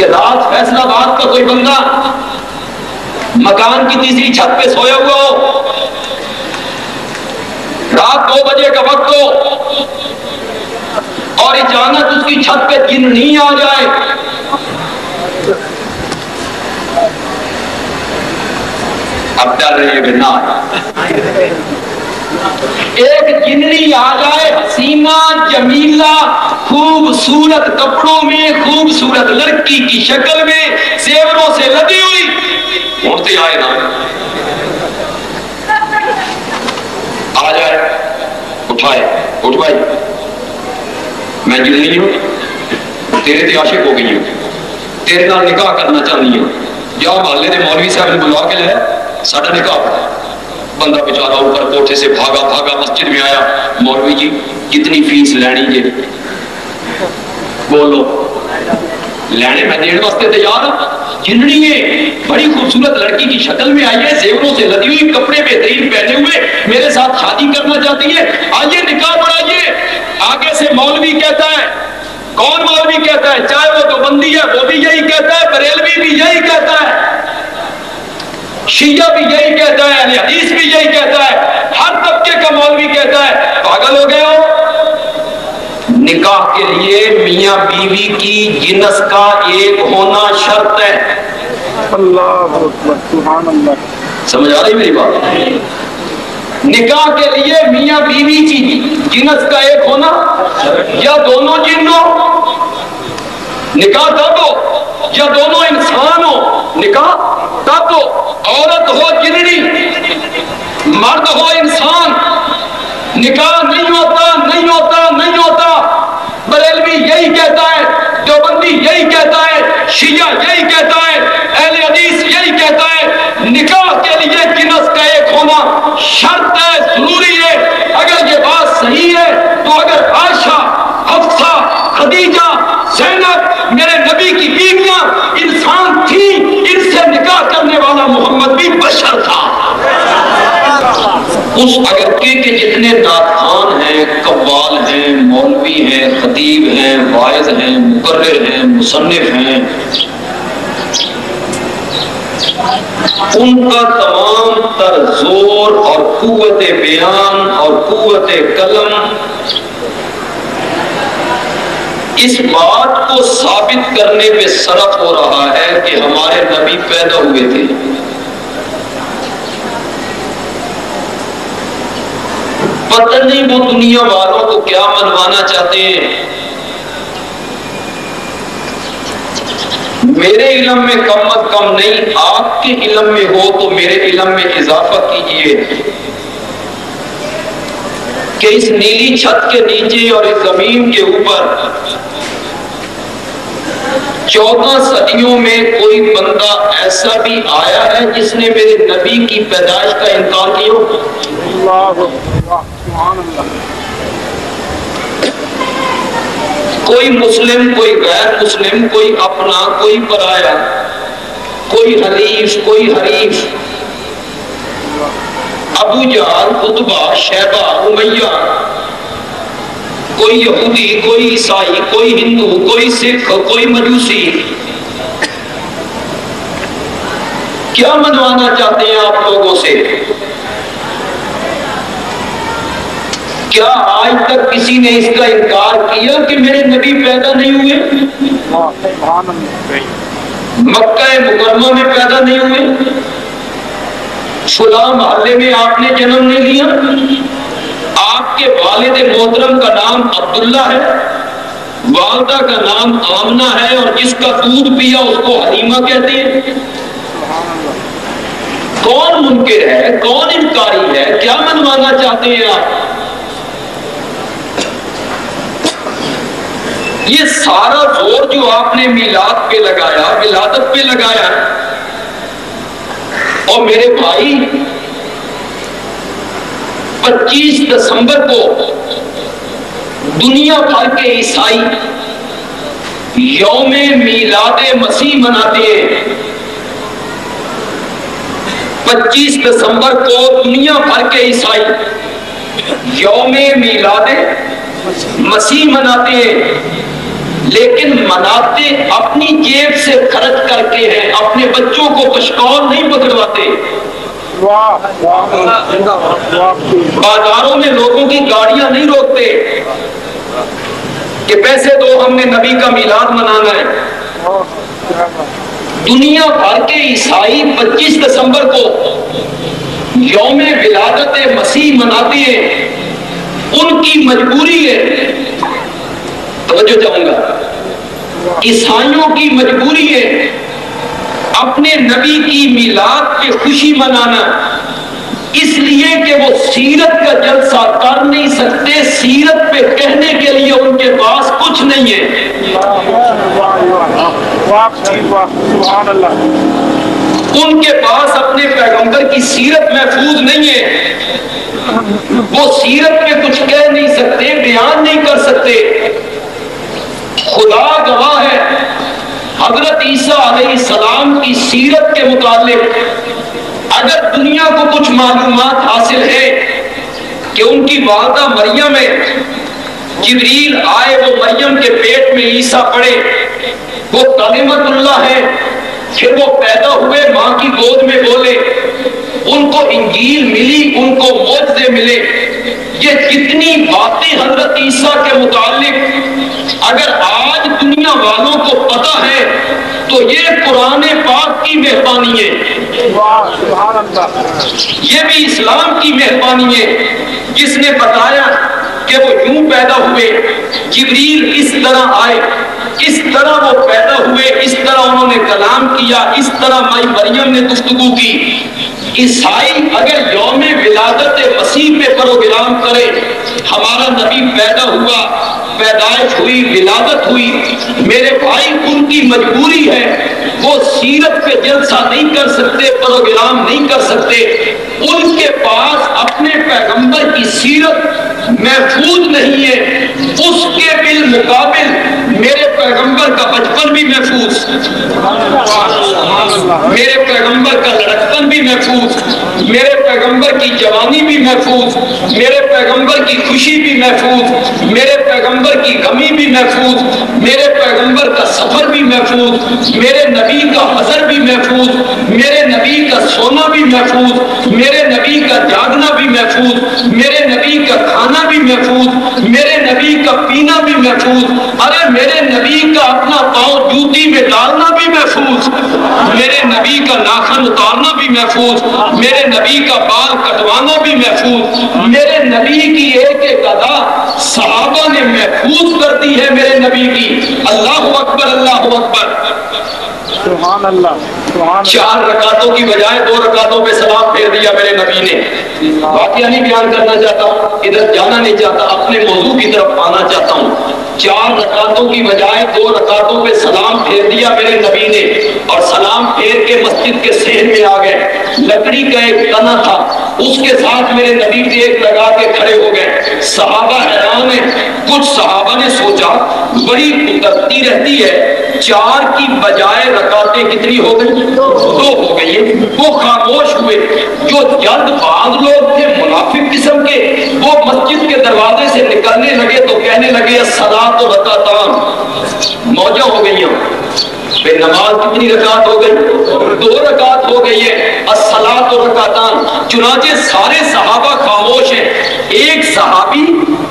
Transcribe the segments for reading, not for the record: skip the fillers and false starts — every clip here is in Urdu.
کہ رات فیصل آباد کا کوئی بندہ مکان کی تیسری چھت پہ سویا ہوا ہو، رات 2 بجے کا وقت ہو اور اچانک اس کی چھت پہ جن نہیں آ جائے، اب ڈر رہے کہ نہ ایک جننی آ جائے حسینہ جمیلہ خوبصورت کپڑوں میں، خوبصورت لڑکی کی شکل میں، زیوروں سے لدی ہوئی، اٹھتے آئے نا آ جائے، اٹھائے، اٹھ بھائی میں جننی ہوں، تیرے تے عاشق ہو گئی ہوں، تیرے نال نکاح کرنا چاہنی ہوں، یا محلے دے مولوی صاحب نے بلوا کے لے ساڈا نکاح پڑھا۔ بندہ بیچارہ اوپر کوٹھے سے بھاگا بھاگا مسجد میں آیا، مولوی جی کتنی فیس لینی جے؟ بولو لینے میں دین واسطے تیار ہوں، جننی ہے بڑی خوبصورت لڑکی کی شکل میں آئی ہے، زیوروں سے لدی ہوئی، کپڑے بہترین پہنے ہوئے، میرے ساتھ شادی کرنا چاہتی ہے، آئیے نکاح پڑھائیے۔ آگے سے مولوی کہتا ہے، کون مولوی کہتا ہے؟ چاہے وہ دیوبندی ہے وہ بھی یہی کہتا ہے، بریلوی بھی یہی کہتا ہے، شیعہ بھی یہی کہتا ہے، اہل حدیث بھی یہی کہتا ہے، ہر طبقے کا مولوی کہتا ہے۔ پاگل ہو گئے ہو؟ نکاح کے لیے میاں بیوی کی جنس کا ایک ہونا شرط ہے۔ اللہ اکبر، سبحان اللہ۔ سمجھ آ رہی میری بات؟ نکاح کے لیے میاں بیوی کی جنس کا ایک ہونا، یا دونوں جن ہو نکاح تب ہو، یا دونوں انسان ہو نکاح تب ہو، عورت ہو جننی مرد ہو انسان، نکاح نہیں ہوتا، نہیں ہوتا، نہیں ہوتا۔ بریلوی یہی کہتا ہے، دیوبندی یہی کہتا ہے، شیعہ یہی کہتا ہے، اہل حدیث یہی کہتا ہے، نکاح کے لیے جنس کا ایک ہونا شرط ہے، ضروری ہے۔ اگر یہ بات صحیح ہے تو اگر عائشہ، حفصہ، خدیجہ، زینب میرے نبی کی بیویاں انسان تھیں، ان سے نکاح کرنے والا محمد بھی بشر تھا۔ اس اگر کہ جتنے نعتخوان ہیں، قوال ہیں، مولوی ہیں، خطیب ہیں، واعظ ہیں، مقرر ہیں، مصنف ہیں، ان کا تمام تر زور اور قوت بیان اور قوت قلم اس بات کو ثابت کرنے پہ صرف ہو رہا ہے کہ ہمارے نبی پیدا ہوئے تھے۔ پتہ نہیں وہ دنیا والوں کو کیا منوانا چاہتے ہیں۔ میرے علم میں کم از کم نہیں، آپ کے علم میں ہو تو میرے علم میں اضافہ کیجئے کہ اس نیلی چھت کے نیچے اور اس زمین کے اوپر 14 صدیوں میں کوئی بندہ ایسا بھی آیا ہے جس نے میرے نبی کی پیدائش کا انکار کیا ہو؟ کوئی مسلم، کوئی غیر مسلم، کوئی اپنا، کوئی پرایا، کوئی حلیف، کوئی حریف، ابو جہل، عتبہ، شیبہ، امیہ، کوئی یہودی، کوئی عیسائی، کوئی ہندو، کوئی سکھ، کوئی مجوسی، کیا منوانا چاہتے ہیں آپ لوگوں سے؟ کیا آج تک کسی نے اس کا انکار کیا کہ میرے نبی پیدا نہیں ہوئے؟ مکہ مکرمہ میں پیدا نہیں ہوئے؟ فلاں محلے میں آپ نے جنم نہیں لیا؟ آپ کے والد محترم کا نام عبداللہ ہے، والدہ کا نام آمنہ ہے، اور جس کا دودھ پیا اس کو حلیمہ کہتے ہیں۔ کون منکر ہے، کون انکاری ہے، کیا منوانا چاہتے ہیں آپ؟ یہ سارا زور جو آپ نے میلاد پہ لگایا، ولادت پہ لگایا، اور میرے بھائی 25 دسمبر کو دنیا بھر کے عیسائی یوم میلاد مسیح مناتے ہیں۔ 25 دسمبر کو دنیا بھر کے عیسائی یوم میلاد مسیح مناتے ہیں، لیکن مناتے اپنی جیب سے بچوں کو کشکول نہیں پکڑواتے، بازاروں میں لوگوں کی گاڑیاں نہیں روکتے کہ پیسے دو ہم نے نبی کا میلاد منانا ہے۔ دنیا بھر کے عیسائی 25 دسمبر کو یوم ولادت مسیح مناتے ہیں، ان کی مجبوری ہے، توجہ چاہوں گا، عیسائیوں کی مجبوری ہے اپنے نبی کی میلاد پہ خوشی منانا، اس لیے کہ وہ سیرت کا جلسہ کر نہیں سکتے، سیرت پہ کہنے کے لیے ان کے پاس کچھ نہیں ہے۔ ان کے پاس اپنے پیغمبر کی سیرت محفوظ نہیں ہے، وہ سیرت پہ کچھ کہہ نہیں سکتے، بیان نہیں کر سکتے۔ خدا گواہ ہے، حضرت عیسیٰ علیہ السلام کی سیرت کے متعلق اگر دنیا کو کچھ معلومات حاصل ہے کہ ان کی والدہ مریم ہے، جبریل آئے، وہ مریم کے پیٹ میں عیسیٰ پڑے، وہ کلمت اللہ ہے، پھر وہ پیدا ہوئے، ماں کی گود میں بولے، ان کو انجیل ملی، ان کو معجزے ملے، یہ کتنی باتیں حضرت عیسیٰ کے متعلق اگر آج دنیا والوں کو پتہ ہے تو یہ قرآن پاک کی مہربانی ہے، یہ بھی اسلام کی مہربانی ہے، جس نے بتایا کہ وہ یوں پیدا ہوئے، جبریل اس طرح آئے، اس طرح وہ پیدا ہوئے، اس طرح انہوں نے کلام کیا، اس طرح مائی مریم نے گفتگو کی۔ عیسائی اگر یوم ولادت مسیح پہ پروگرام کرے، ہمارا نبی پیدا ہوا، پیدائش ہوئی، ولادت ہوئی، میرے بھائی ان کی مجبوری ہے، وہ سیرت پہ جلسہ نہیں کر سکتے، پروگرام نہیں کر سکتے، ان کے پاس اپنے پیغمبر کی سیرت محفوظ نہیں ہے، اس کے بالمقابل میرے پیغمبر کا بچپن بھی محفوظ، میرے پیغمبر کا لڑکپن بھی محفوظ، میرے پیغمبر کی جوانی بھی محفوظ، میرے پیغمبر کی خوشی بھی محفوظ، میرے پیغمبر کی غمی بھی محفوظ، میرے پیغمبر کا سفر بھی محفوظ، میرے نبی کا حضر بھی محفوظ، میرے نبی کا سونا بھی محفوظ، میرے نبی کا جاگنا بھی محفوظ، میرے نبی کا کھانا بھی محفوظ، میرے نبی کا پینا بھی محفوظ، ارے میرے نبی کا اپنا پاؤں جوتی میں ڈالنا بھی محفوظ، میرے نبی کا ناخن اتارنا بھی محفوظ، میرے نبی کا بال کٹوانا بھی محفوظ، میرے نبی کی ایک ایک ادا صحابہ نے محفوظ کر دی ہے میرے نبی کی۔ اللہ اکبر، اللہ اکبر۔ سبحان اللہ، 4 رکعتوں کی بجائے 2 رکعتوں پہ سلام پھیر دیا میرے نبی نے۔ واقعہ نہیں بیان کرنا چاہتا، ادھر جانا نہیں چاہتا، اپنے موضوع کی طرف آنا چاہتا ہوں۔ 4 رکعتوں کی بجائے 2 رکعتوں پہ سلام پھیر دیا میرے نبی نے، اور سلام پھیر کے مسجد کے صحن میں آ گئے، لکڑی کا ایک تنا تھا، اس کے ساتھ میرے نبی ٹیک لگا کے کھڑے ہو گئے۔ صحابہ حیران ہیں، کچھ صحابہ نے سوچا بڑی اترتی رہتی ہے، 4 کی بجائے رکعتیں کتنی ہو گئی؟ 2 ہو گئی ہیں۔ وہ خاموش ہوئے، جو جلد باز لوگ تھے منافق قسم کے، وہ مسجد کے دروازے سے نکلنے لگے تو کہنے لگے الصلاۃ رکعتان، موجہ ہو گئی ہیں۔ پھر نماز کتنی رکعت ہو گئی؟ 2 رکعت ہو گئی ہے، الصلاۃ رکعتان۔ چنانچہ سارے صحابہ خاموش ہیں۔ ایک صحابی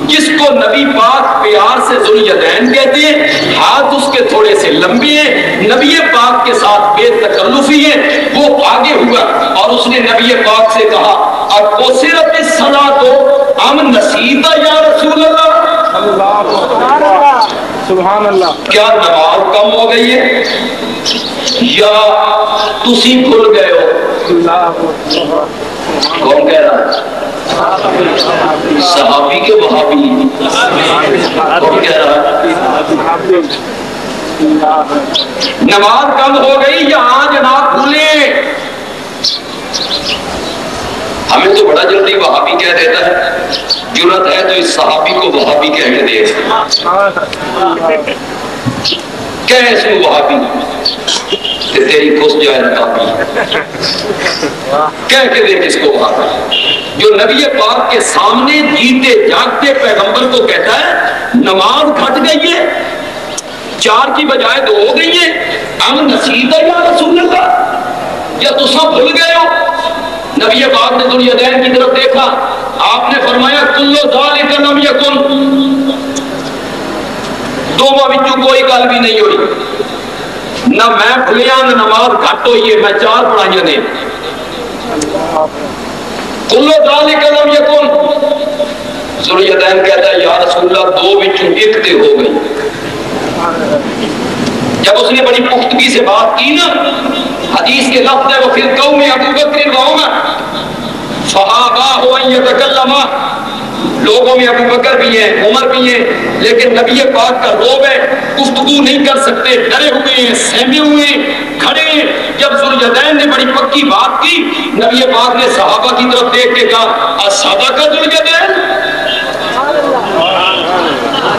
جس کو نبی پاک پیار سے ذوالیدین کہتے ہیں، ہاتھ اس کے تھوڑے سے لمبے ہیں، نبی پاک کے ساتھ بے تکلفی ہے، وہ آگے ہوا اور اس نے نبی پاک سے کہا اقصرت الصلاۃ ام نسیت یا رسول اللہ؟ سبحان اللہ، کیا نماز کم ہو گئی ہے یا تسی بھول گئے ہو؟ کون کہہ رہا ہے؟ صحابی کے وہابی؟ کون کہہ رہا ہے؟ نماز کم ہو گئی یا ہاں جناب بھولے؟ ہمیں تو بڑا جلدی وہابی کہہ دیتا ہے، جرت ہے تو اس صحابی کو وہابی کہنے دے۔ کہہ اس کو وہابی کہ تیری کس جائے رکابی، کہہ کے دیکھ اس کو وہابی جو نبی پاک کے سامنے جیتے جاگتے پیغمبر کو کہتا ہے نماز گھٹ گئی ہے، 4 کی بجائے 2 ہو گئی ہے، ام نسیت یا رسول اللہ؟ کیا تسا بھول گئے ہو؟ نبی پاک نے ذوالجدین کی طرف دیکھا، آپ نے فرمایا کلو ذالک لم یکن، دونوں وچوں کوئی گل بھی نہیں ہوئی، نہ میں بھولیا نہ نماز گھٹ ہوئی ہے، میں 4 پڑھائیاں نے۔ کلو ذالک لم یکن، ذوالجدین کہتا ہے یا رسول اللہ 2 وچوں 1 تے ہو گئی۔ جب اس نے بڑی پختگی سے بات کی نا، حدیث کے لفظ ہے وہ فی القوم ابو بکر و عمر فاباہ ان یتکلما، لوگوں میں ابو بکر بھی ہیں عمر بھی ہیں، لیکن نبی پاک کا روب ہے، گفتگو نہیں کر سکتے، ڈرے ہوئے ہیں، سہمے ہوئے ہیں، کھڑے ہیں۔ جب ذوالجدین نے بڑی پکی بات کی، نبی پاک نے صحابہ کی طرف دیکھ کے کہا اصدق ذوالجدین،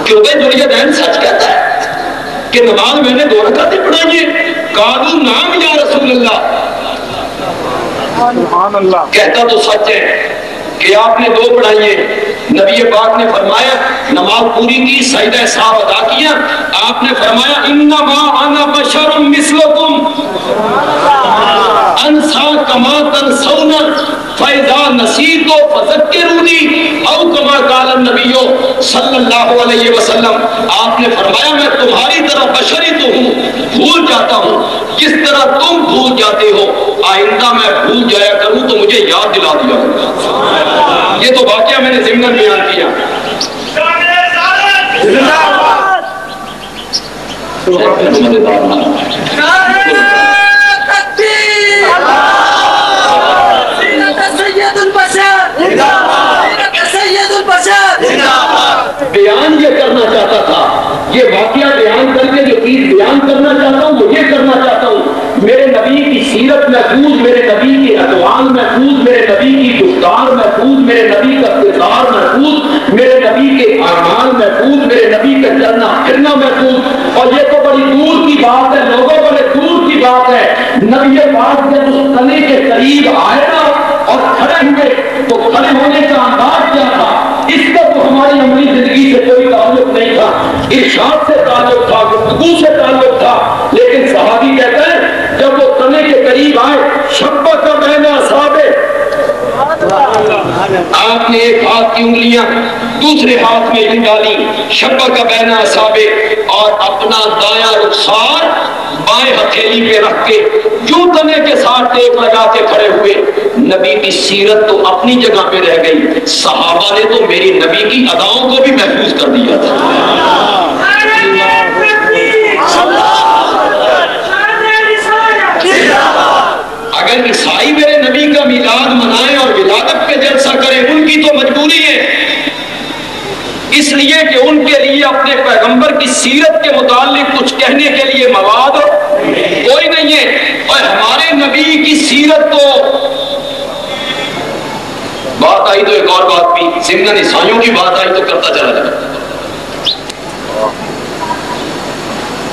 کیونکہ ذوالجدین سچ کہتا ہے کہ نماز میں نے 2 رکعتیں پڑھائی ہیں۔ قالوا نعم یا رسول اللہ، سبحان اللہ، کہتا تو سچ ہے کہ آپ نے 2 پڑھائی ہیں۔ نبی پاک نے فرمایا نماز پوری کی، سجدہ سہو ادا کیا، آپ نے فرمایا انما انا بشر مثلکم انسا کما تنسون فاذا نسیت فذکرونی او کما قال النبی صلی اللہ علیہ وسلم، آپ نے فرمایا میں تمہاری طرح بشری تو ہوں، بھول جاتا ہوں جس طرح تم بھول جاتے ہو، آئندہ میں بھول جایا کروں تو مجھے یاد دلا دیا کرو۔ یہ تو واقعہ میں نے ضمن بیان کیا۔ بیان یہ کرنا چاہتا تھا، یہ واقعہ بیان کر کے جو چیز بیان کرنا چاہتا ہوں وہ یہ کرنا چاہتا ہوں، میرے نبی کی سیرت محفوظ، میرے نبی کے اقوال محفوظ، میرے نبی کی گفتار محفوظ، میرے نبی کا کردار محفوظ، میرے نبی کے اعمال محفوظ، میرے نبی کا چلنا پھرنا محفوظ۔ اور یہ تو بڑی دور کی بات ہے لوگوں، بڑے دور کی بات ہے، نبی پاک جب اس تنے کے قریب آئے نا اور کھڑے ہوئے تو کھڑے ہونے کا انداز کیا تھا، اس کا تو ہماری عملی زندگی سے کوئی تعلق نہیں تھا، ارشاد سے تعلق تھا، گفتگو سے تعلق تھا، لیکن صحابی کہتے ہیں جب وہ تنے کے قریب آئے شبہ کا بہنا اصحابے، آپ نے ایک ہاتھ کی انگلیاں دوسرے ہاتھ میں ڈالی، شبہ کا بہنا اصحابے، اور اپنا دایاں رخسار بائیں ہتھیلی پہ رکھ کے جو تنے کے ساتھ ٹیک لگا کے کھڑے ہوئے۔ نبی کی سیرت تو اپنی جگہ پہ رہ گئی، صحابہ نے تو میری نبی کی اداؤں کو بھی محفوظ کر دیا تھا۔ اگر عیسائی میرے نبی کا میلاد منائیں اور ولادت پہ جلسہ کریں، ان کی تو مجبوری ہے، اس لیے کہ ان کے لیے اپنے پیغمبر کی سیرت کے متعلق کچھ کہنے کے لیے مواد کوئی نہیں ہے۔ اور ہمارے نبی کی سیرت تو بات آئی تو ایک اور بات بھی، ضمن عیسائیوں کی بات آئی تو کرتا چلا جائے۔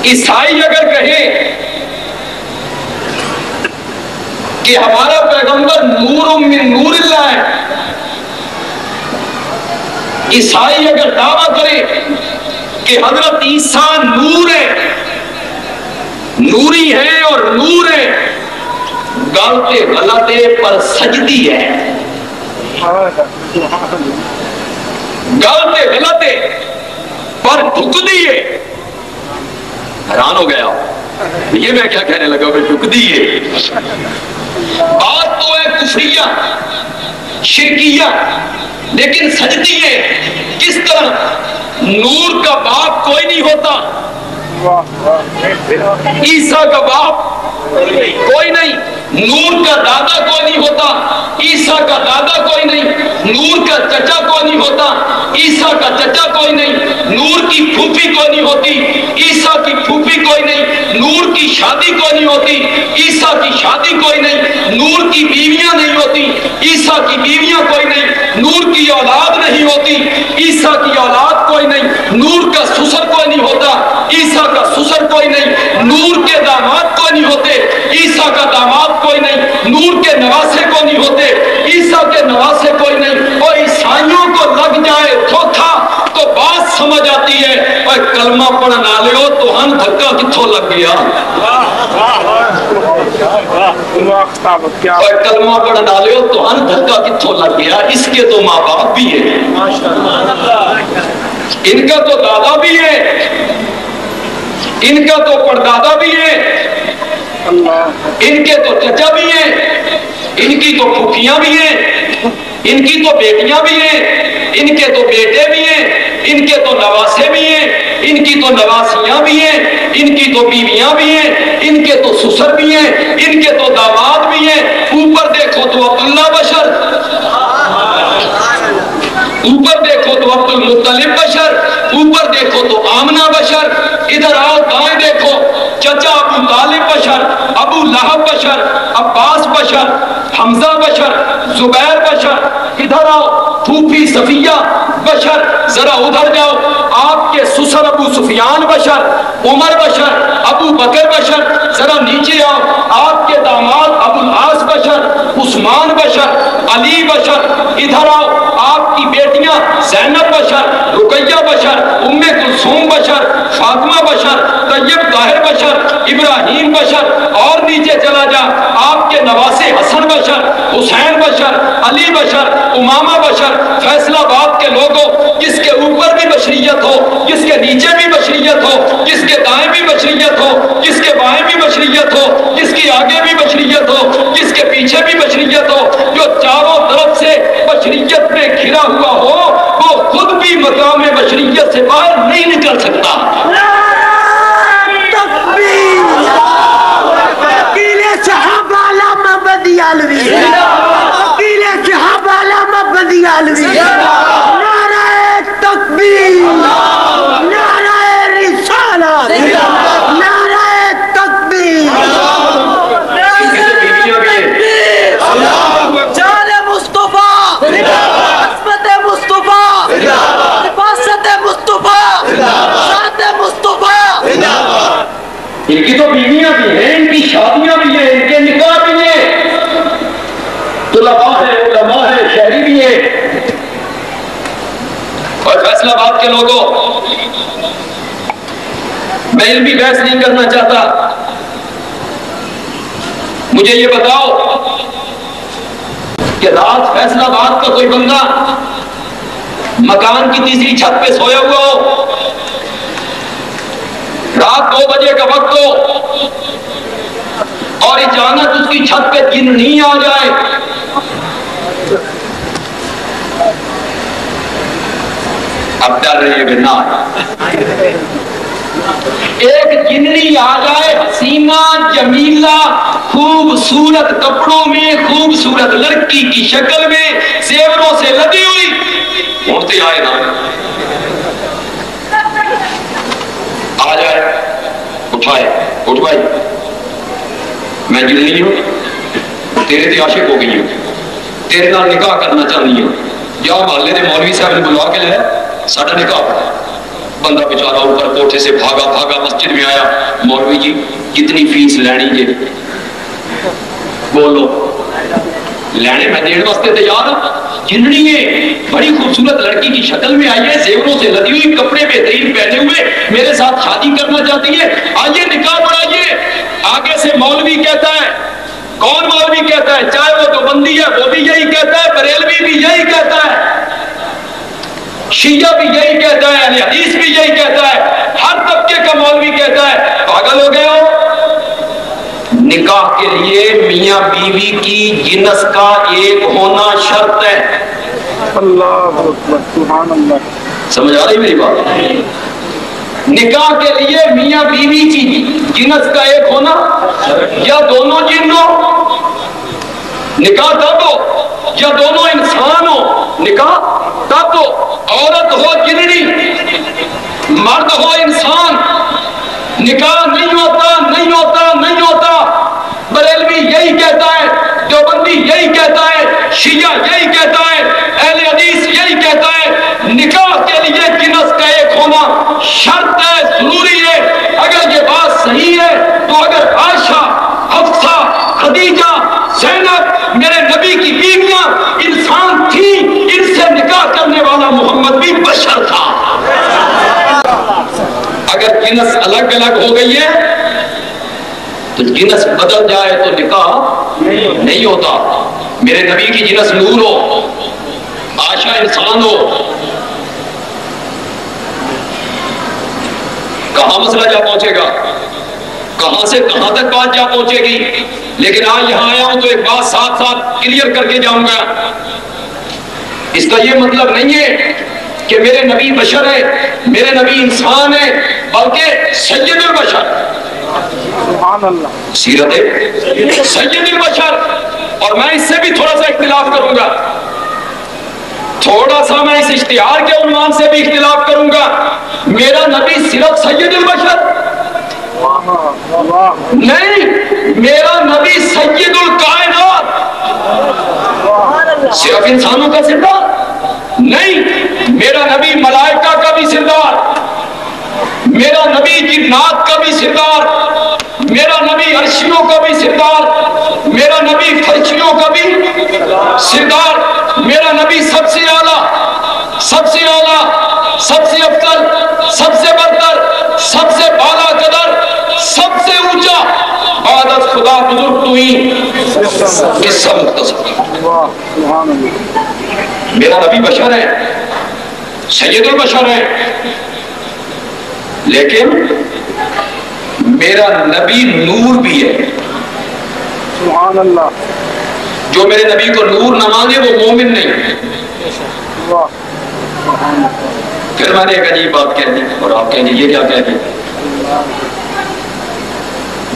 عیسائی اگر کہیں کہ ہمارا پیغمبر نور من نور اللہ ہے، عیسائی اگر دعویٰ کرے کہ حضرت عیسیٰ نور ہے، نوری ہے اور نور ہے، غلطے غلطے پر سجدی ہے، غلطے غلطے پر ٹھک دیے۔ حیران ہو گیا یہ میں کیا کہنے لگا، میں ٹھک دیے، بات تو ہے کفریہ شرکیہ، لیکن سجدی ہے کس طرح؟ نور کا باپ کوئی نہیں ہوتا، عیسیٰ کا باپ کوئی نہیں، نور کا دادا کوئی نہیں ہوتا، عیسیٰ کا دادا کوئی نہیں، نور کا چچا کوئی نہیں ہوتا، عیسیٰ کا چچا کوئی نہیں، نور کی پھوپھی کوئی نہیں ہوتی، عیسیٰ کی پھوپھی کوئی نہیں، نور کی شادی کوئی نہیں ہوتی، عیسیٰ کی شادی کوئی نہیں، نور کی بیویاں نہیں ہوتی، عیسیٰ کی بیویاں کوئی نہیں، نور کی اولاد نہیں ہوتی، عیسیٰ کی اولاد کوئی نہیں، نور کا سسر کوئی نہیں ہوتا، عیسیٰ کا سسر کوئی نہیں، نور کے داماد کوئی نہیں ہوتے، عیسیٰ کا داماد کوئی نہیں، نور کے نواسے کوئی نہیں ہوتے، عیسیٰ کے نواسے کوئی نہیں۔ اور عیسائیوں کو لگ جائے دھوکا تو بات سمجھ آتی ہے، اور کلمہ پڑھنا لے ہو تو ہن دھکا کتھوں لگ گیا۔ اور کلمہ پڑھ ڈالے ہو تو ہن دھکا کتھوں لگ گیا، اس کے تو ماں باپ بھی ہیں، ان کا تو دادا بھی ہے، ان کا تو پردادا بھی ہے، ان کے تو چچا بھی ہیں، ان کی تو پھوپھیاں بھی ہیں، ان کی تو بیٹیاں بھی ہیں، ان کے تو بیٹے بھی ہیں، ان کے تو نواسے بھی ہیں، ان کی تو نواسیاں بھی ہیں، ان کی تو بیویاں بھی ہیں، ان کے تو سسر بھی ہیں، ان کے تو داماد بھی ہیں۔ اوپر دیکھو تو عبداللہ بشر، اوپر دیکھو تو عبد المطلب بشر، اوپر دیکھو تو آمنہ بشر، ادھر آؤ دائیں دیکھو چچا ابو طالب بشر، ابو لہب بشر، عباس بشر، حمزہ بشر، زبیر بشر، ادھر آؤ پھوپھی صفیہ بشر، ذرا ادھر جاؤ آپ کے سسر ابو سفیان بشر، عمر بشر، ابو بکر بشر، ذرا نیچے آؤ آپ کے داماد ابو العاص بشر، عثمان بشر، علی بشر، ادھر آؤ آپ کی بیٹیاں زینب بشر، رقیہ بشر، ام کلثوم بشر، فاطمہ بشر، طیب طاہر بشر، ابراہیم بشر، اور نیچے چلا جا آپ کے نواسے حسن بشر، حسین بشر، علی بشر، امامہ بشر۔ فیصل آباد کے لوگوں جس کے اوپر بھی بشریت ہو، جس کے نیچے بھی بشریت ہو، جس کے دائیں بھی بشریت ہو، جس کے بائیں بھی بشریت ہو، جس کی آگے بھی بشریت ہو، جس کے پیچھے بھی بشریت ہو، جو چاروں طرف سے بشریت میں گھرا ہوا ہو، وہ خود بھی مقام بشریت سے باہر نہیں نکل سکتا۔ نعرہ تکبیر، نعرہ رسالت، نعرہ تکبیر، جان مصطفیٰ، عصمت مصطفیٰ، حفاظت مصطفیٰ، ذات مصطفیٰ۔ ان کی تو بیویاں بھی ہیں، ان کی شادیاں بھی ہیں، ان کے نکاح بھی ہیں، طلباء ہے، علماء ہے، شہری بھی ہے۔ اور فیصل آباد کے لوگوں، میں علمی بحث نہیں کرنا چاہتا، مجھے یہ بتاؤ کہ رات فیصل آباد کا کوئی بندہ مکان کی تیسری چھت پہ سویا ہوا ہو، رات 2 بجے کا وقت ہو اور اچانک اس کی چھت پہ جننی آ جائے، اب ڈر رہی ہے بنا ایک جننی آ جائے، حسینہ جمیلہ خوبصورت کپڑوں میں، خوبصورت لڑکی کی شکل میں، زیوروں سے لدی ہوئی، اٹھتے آئے نا آ جائے، اٹھائے، اٹھ بھائی میں جننی ہوں، تیرے تے عاشق ہو گئی ہوں، تیرے نال نکاح کرنا چاہنی ہوں، جا محلے دے مولوی صاحب نے بلوا کے لے ساڈا نکاح پڑھا۔ بندہ بیچارہ اوپر کوٹھے سے بھاگا مسجد میں آیا، مولوی جی کتنی فیس لینی جی؟ بولو لینے میں دین واسطے تیار ہوں، جننی ہے، بڑی خوبصورت لڑکی کی شکل میں آئی ہے، زیوروں سے لدی ہوئی، کپڑے بہترین پہنے ہوئے، میرے ساتھ شادی کرنا چاہتی ہے، آئیے نکاح پڑھائیے۔ آگے سے مولوی کہتا ہے، کون مولوی کہتا ہے؟ چاہے وہ تو بندی ہے وہ بھی یہی کہتا ہے، بریلوی بھی یہی کہتا ہے، شیعہ بھی یہی کہتا ہے، اہل حدیث بھی یہی کہتا ہے، ہر طبقے کا مولوی کہتا ہے، پاگل ہو گئے ہو؟ نکاح کے لیے میاں بیوی کی جنس کا ایک ہونا شرط ہے۔ اللہ اکبر، سبحان اللہ۔ سمجھ آ رہی میری بات؟ نکاح کے لیے میاں بیوی کی جنس کا ایک ہونا، یا دونوں جن ہو نکاح تب ہو، یا دونوں انسان ہو نکاح تب ہو، عورت ہو جننی، مرد ہو انسان، نکاح نہیں ہوتا، نہیں ہوتا، نہیں ہوتا۔ بریلوی یہی کہتا ہے، دیوبندی یہی کہتا ہے، شیعہ یہی کہتا ہے، اہل حدیث یہی کہتا ہے، نکاح کے لیے جنس کا ایک ہونا شرط ہے، ضروری ہے۔ اگر یہ بات صحیح ہے تو اگر عائشہ، حفصہ، خدیجہ، زینب میرے نبی کی بیویاں انسان تھی، ان سے نکاح کرنے والا محمد بھی بشر تھا۔ اگر جنس الگ الگ ہو گئی ہے تو جنس بدل جائے تو نکاح نہیں ہوتا. میرے نبی کی جنس نور ہو، عائشہ انسان ہو. کہاں مسئلہ جا پہنچے گا، کہاں سے کہاں تک بات جا پہنچے گی. لیکن آج یہاں آیا ہوں تو ایک بات ساتھ ساتھ کلیئر کر کے جاؤں گا. اس کا یہ مطلب نہیں ہے کہ میرے نبی بشر ہے، میرے نبی انسان ہے، بلکہ سید البشر. سبحان اللہ. سیرت سید البشر. اور میں اس سے بھی تھوڑا سا اختلاف کروں گا، تھوڑا سا میں اس اشتہار کے عنوان سے بھی اختلاف کروں گا. میرا نبی صرف سید البشر نہیں، میرا نبی سید الکائنات. صرف انسانوں کا سردار نہیں، میرا نبی ملائکہ کا بھی سردار، میرا نبی جنات کا بھی سردار، میرا نبی عرشیوں کا بھی سردار، میرا نبی فرشتوں کا بھی سردار. میرا نبی سب سے اعلیٰ، سب سے اعلیٰ، سب سے افضل، سب سے برتر، سب سے بالا قدر، سب سے اونچا، بعد از خدا بزرگ تو ہی قصہ مختصر. میرا نبی بشر ہے، سید البشر ہے، لیکن میرا نبی نور بھی ہے. سبحان اللہ. جو میرے نبی کو نور نہ مانے وہ مومن نہیں. پھر میں نے ایک عجیب بات کہہ دی اور آپ کہیں گے یہ کیا کہہ دی.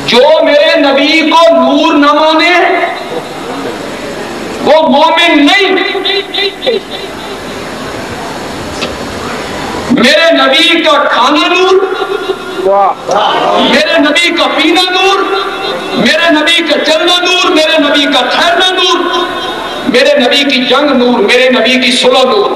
جو میرے نبی کو نور نہ مانے وہ مومن نہیں. میرے نبی کا کھانا نور، میرے نبی کا پینا نور، میرے نبی کا چلنا نور، میرے نبی کا ٹھہرنا نور، میرے نبی کی جنگ نور، میرے نبی کی صلح نور،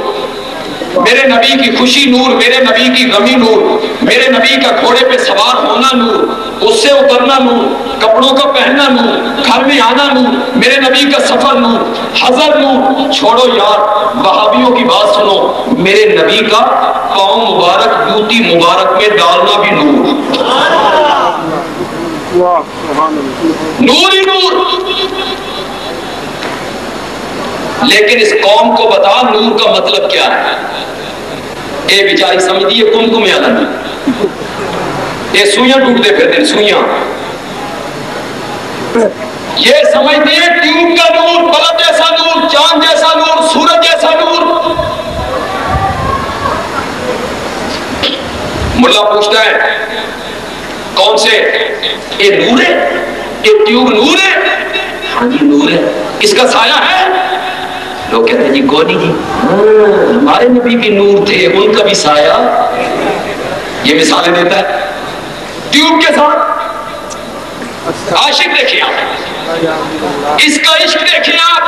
میرے نبی کی خوشی نور، میرے نبی کی غمی نور، میرے نبی کا گھوڑے پہ سوار ہونا نور، اس سے اترنا نور، کپڑوں کا پہننا نور، گھر میں آنا نور، میرے نبی کا سفر نور، حضر نور. چھوڑو یار وہابیوں کی بات سنو، میرے نبی کا پاؤں مبارک جوتی مبارک میں ڈالنا بھی نور. نور ہی نور. لیکن اس قوم کو بتا نور کا مطلب کیا ہے. اے بیچاری سمجھتی ہے کم کم عالم، یہ سوئیاں ٹوٹتے پھرتے سوئیاں. یہ سمجھتے ہیں ٹیوب کا نور، بلب جیسا نور، چاند جیسا نور، سورج جیسا نور. ملا پوچھتا ہے کون سے، یہ نور ہے، یہ ٹیوب نور ہے. ہاں جی نور ہے. اس کا سایہ ہے؟ لوگ کہتے ہیں جی کون جی ہمارے نبی بھی نور تھے، ان کا بھی سایہ. یہ مثالیں دیتا ہے ٹیوب کے ساتھ. عاشق دیکھیں آپ، اس کا عشق دیکھیں آپ.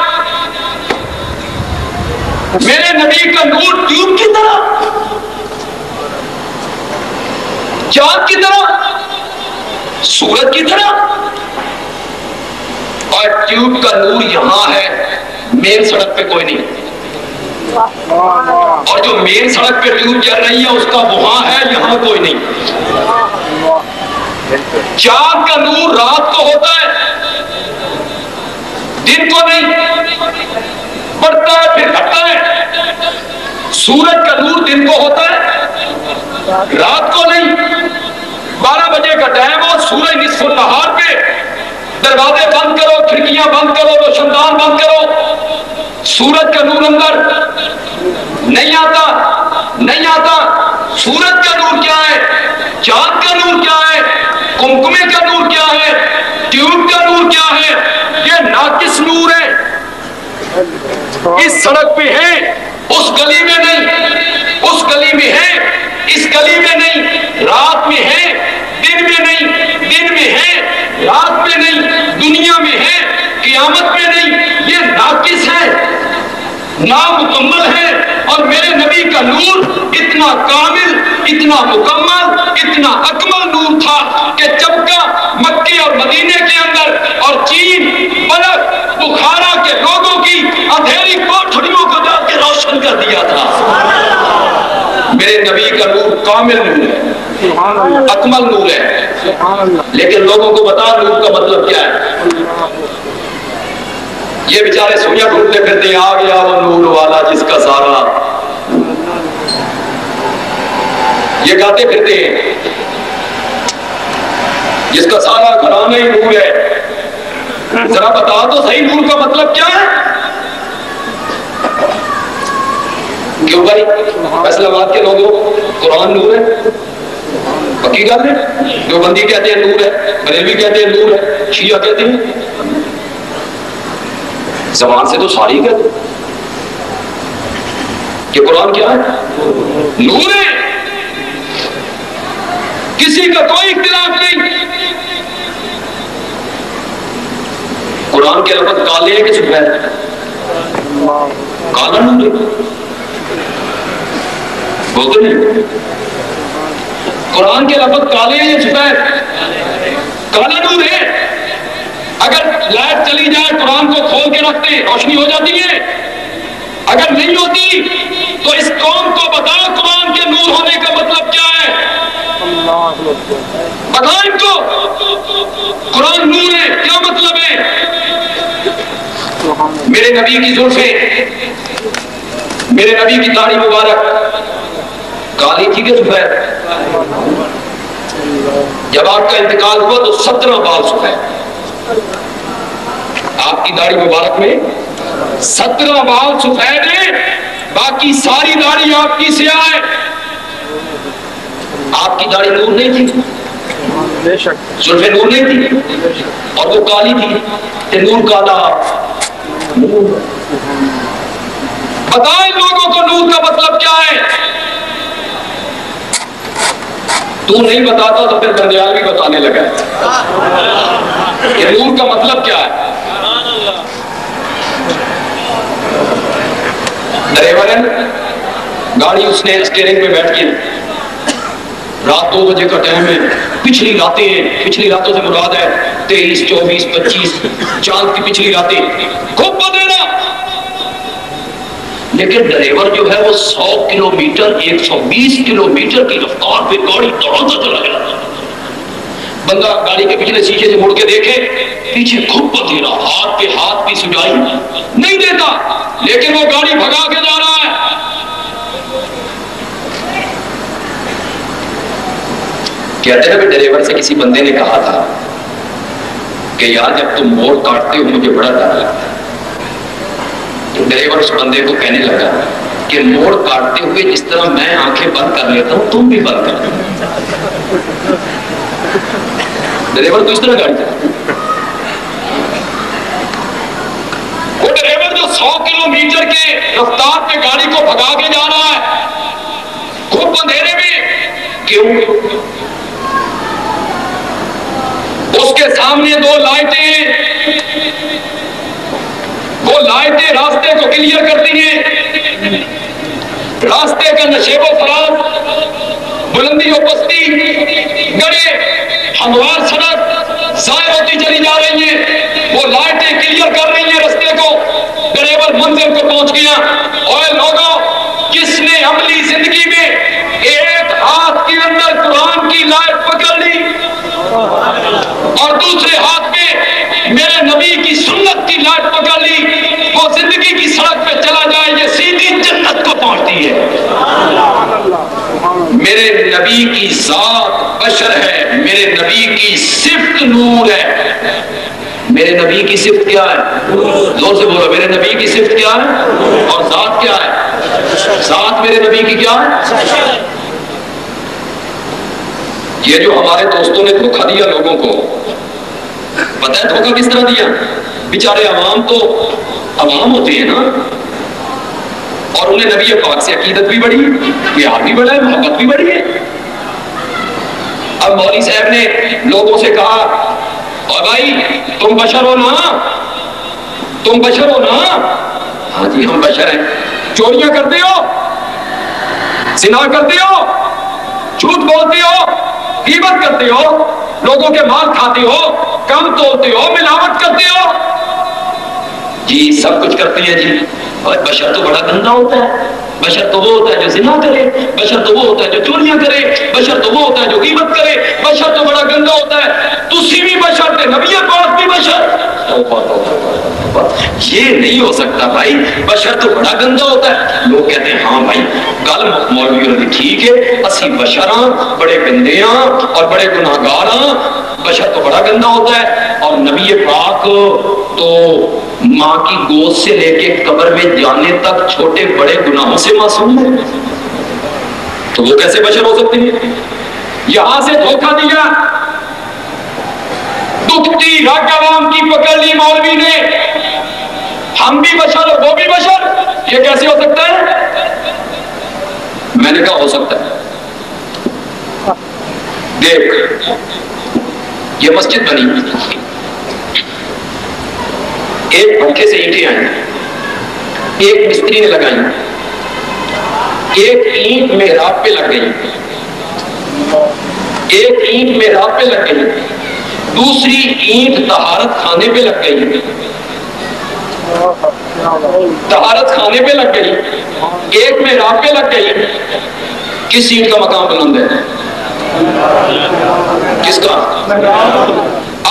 میرے نبی کا نور ٹیوب کی طرح، چاند کی طرح، سورج کی طرح. اور ٹیوب کا نور یہاں ہے، مین سڑک پہ کوئی نہیں. اور جو مین سڑک پہ ٹیوب جل رہی ہے اس کا وہاں ہے، یہاں کوئی نہیں. چاند کا نور رات کو ہوتا ہے، دن کو نہیں، بڑھتا ہے پھر گھٹتا ہے. سورج کا نور دن کو ہوتا ہے، رات کو نہیں. 12 بجے کا ٹائم ہو، سورج نصف النہار پہ، دروازے بند کرو، کھڑکیاں بند کرو، روشن دان بند کرو، سورج کا نور اندر نہیں آتا، نہیں آتا. سورج کا نور کیا ہے، چاند کا نور کیا ہے، کمکمے کا نور کیا ہے، ٹیوب کا نور کیا ہے؟ یہ ناقص نور ہے. اس سڑک پہ ہے، اس گلی میں نہیں. اس گلی میں ہے، اس گلی میں نہیں. رات میں ہے، دن میں نہیں. دن میں ہے، رات میں نہیں. دنیا میں ہے، قیامت میں نہیں. یہ ناقص ہے، نامکمل ہے. اور میرے نبی کا نور اتنا کامل، اتنا مکمل، اتنا اکمل نور تھا کہ چمکا مکے اور مدینے کے اندر اور چین، بلخ، بخارا کے لوگوں کی اندھیری کوٹھڑیوں کو جا کے روشن کر دیا تھا. میرے نبی کا نور کامل نور ہے، اکمل نور ہے. لیکن لوگوں کو بتا نور کا مطلب کیا ہے. یہ بیچارے سوئیاں ڈھونڈتے پھرتے ہیں, آ گیا وہ نور والا جس کا سارا, یہ گاتے پھرتے ہیں جس کا سارا گھرانہ ہی نور ہے. ذرا بتا تو صحیح نور کا مطلب کیا ہے. کیوں بھائی فیصلہ آباد کے لوگوں قرآن نور ہے, پکی گل ہے. دیوبندی کہتے ہیں نور ہے, بریلوی کہتے ہیں نور ہے, شیعہ کہتے ہیں, زبان سے تو ساری کہتے ہیں کہ قرآن کیا ہے, نور ہے. کسی کا کوئی اختلاف نہیں. قرآن کے لفظ کالے ہیں کہ سفید؟ کالا نور ہے, بولتے نہیں. قرآن کے لفظ کالے ہیں یا سفید؟ کالا نور ہے. اگر لائٹ چلی جائے قرآن کو کھول کے رکھتے روشنی ہو جاتی ہے, اگر نہیں ہوتی تو اس قوم کو بتا قرآن کے نور ہونے کا مطلب کیا ہے. بتا ان کو قرآن نور ہے کیا مطلب ہے. میرے نبی کی زلفیں, میرے نبی کی داڑھی مبارک کالی تھی کہ سفید؟ جب آپ کا انتقال ہوا تو 17 بال سفید. آپ کی داڑھی مبارک میں 17 بال سفید ہیں, باقی ساری داڑھی آپ کی سیاہ ہے. آپ کی داڑھی نور نہیں تھی, زلفیں نور نہیں تھی, اور وہ کالی تھی کہ نور کالا. بتائیں لوگوں کو نور کا مطلب کیا ہے. تو نہیں بتاتا تو پھر بندیال بھی بتانے لگا کہ نور کا مطلب کیا ہے. ڈرائیور ہے, گاڑی اس نے اسٹیئرنگ پہ بیٹھ کے, رات 2 بجے کا ٹائم ہے, پچھلی راتیں ہیں, پچھلی راتوں سے مراد ہے 23, 24, 25 چاند کی پچھلی راتیں, خوب اندھیرا. لیکن ڈرائیور جو ہے وہ 100 کلومیٹر 120 کلومیٹر کی رفتار پہ گاڑی دوڑاتا چلا گیا. بندہ گاڑی کے پچھلے شیشے سے مڑ کے دیکھے, پیچھے خوب اندھیرا, ہاتھ پہ ہاتھ بھی سجائی نہیں دیتا, لیکن وہ گاڑی بھگا کے جا رہا ہے. کہتے ہیں کہ ڈرائیور سے کسی بندے نے کہا تھا کہ یار جب تم موڑ کاٹتے ہو مجھے بڑا ڈر لگتا ہے. تو ڈرائیور اس بندے کو کہنے لگا کہ موڑ کاٹتے ہوئے جس طرح میں آنکھیں بند کر لیتا ہوں تم بھی بند کر دو. ڈرائیور تو اس طرح گاڑی چلاتا, وہ ڈرائیور جو 100 کلومیٹر کے رفتار پہ گاڑی کو بھگا کے جا رہا ہے خوب اندھیرے میں. کیوں؟ اس کے سامنے 2 لائٹیں ہیں, وہ لائٹیں راستے کو کلیئر کرتی ہیں. راستے کا نشیب و فراز, بلندی و پستی, گڑے, ہموار سڑک ظاہر ہوتی چلی جا رہی ہیں. وہ لائٹیں کلیئر کر رہی ہیں راستے کو. ڈرائیور منزل کو پہنچ گیا. اور لوگوں, جس نے عملی زندگی میں ایک ہاتھ کے اندر قرآن کی لائٹ پکڑ لی اور دوسرے ہاتھ میں میرے نبی کی سنت کی لائٹ پکڑ لی, وہ زندگی کی سڑک پہ چلا جائے یہ سیدھی جنت کو پہنچتی ہے. میرے نبی کی ذات بشر ہے, میرے نبی کی صفت نور ہے. میرے نبی کی صفت کیا ہے؟ زور سے بولو, میرے نبی کی صفت کیا ہے اور ذات کیا ہے؟ ذات میرے نبی کی کیا ہے؟ یہ جو ہمارے دوستوں نے دھوکہ دیا لوگوں کو, پتہ ہے دھوکہ کس طرح دیا؟ بیچارے عوام تو عوام ہوتے ہیں نا, اور انہیں نبی پاک سے عقیدت بھی بڑی, پیار بھی بڑا ہے, محبت بھی بڑی ہے. اب مولوی صاحب نے لوگوں سے کہا, اور بھائی تم بشر ہو نا, تم بشر ہو نا. ہاں جی ہم بشر ہیں. چوریاں کرتے ہو, زنا کرتے ہو, جھوٹ بولتے ہو, غیبت کرتے ہو, لوگوں کے مال کھاتے ہو, کم تولتے ہو, ملاوٹ کرتے ہو. جی سب کچھ کرتے ہیں جی, اور بشر تو بڑا گندا ہوتا ہے. بشر تو وہ ہوتا ہے جو زنا کرے، بشر تو وہ ہوتا ہے جو چوریاں کرے، بشر تو وہ ہوتا ہے جو غیبت کرے، بشر تو بڑا گندا ہوتا ہے، تسی بھی بشر تے نبی پاک بھی بشر۔ یہ نہیں ہو سکتا بھائی، بشر تو بڑا گندا ہوتا ہے۔ لوگ کہتے ہیں ہاں بھائی گل مولوی نے ٹھیک ہے، اسی بشر ہاں، بڑے گندے ہاں اور بڑے گناہگار ہاں، بشر تو بڑا گندا ہوتا ہے، اور نبی پاک تو ماں کی گود سے لے کے قبر میں جانے تک چھوٹے بڑے گناہوں سے معصوم ہے، تو وہ کیسے بشر ہو سکتے ہیں؟ یہاں سے دھوکہ دیا، دکھتی رگ عوام کی پکڑ لی مولوی نے، ہم بھی بشر اور وہ بھی بشر، یہ کیسے ہو سکتا ہے؟ میں نے کہا ہو سکتا ہے، دیکھ یہ مسجد بنی، ایک پنکھے سے اینٹیں آئیں، ایک مستری نے لگائی، ایک اینٹ محراب پہ لگ گئی، ایک اینٹ محراب پہ لگ گئی، دوسری اینٹ طہارت خانے پہ لگ گئی، طہارت خانے پہ لگ گئی، ایک محراب پہ لگ گئی، کس اینٹ کا مقام بلند ہے؟ کس کا؟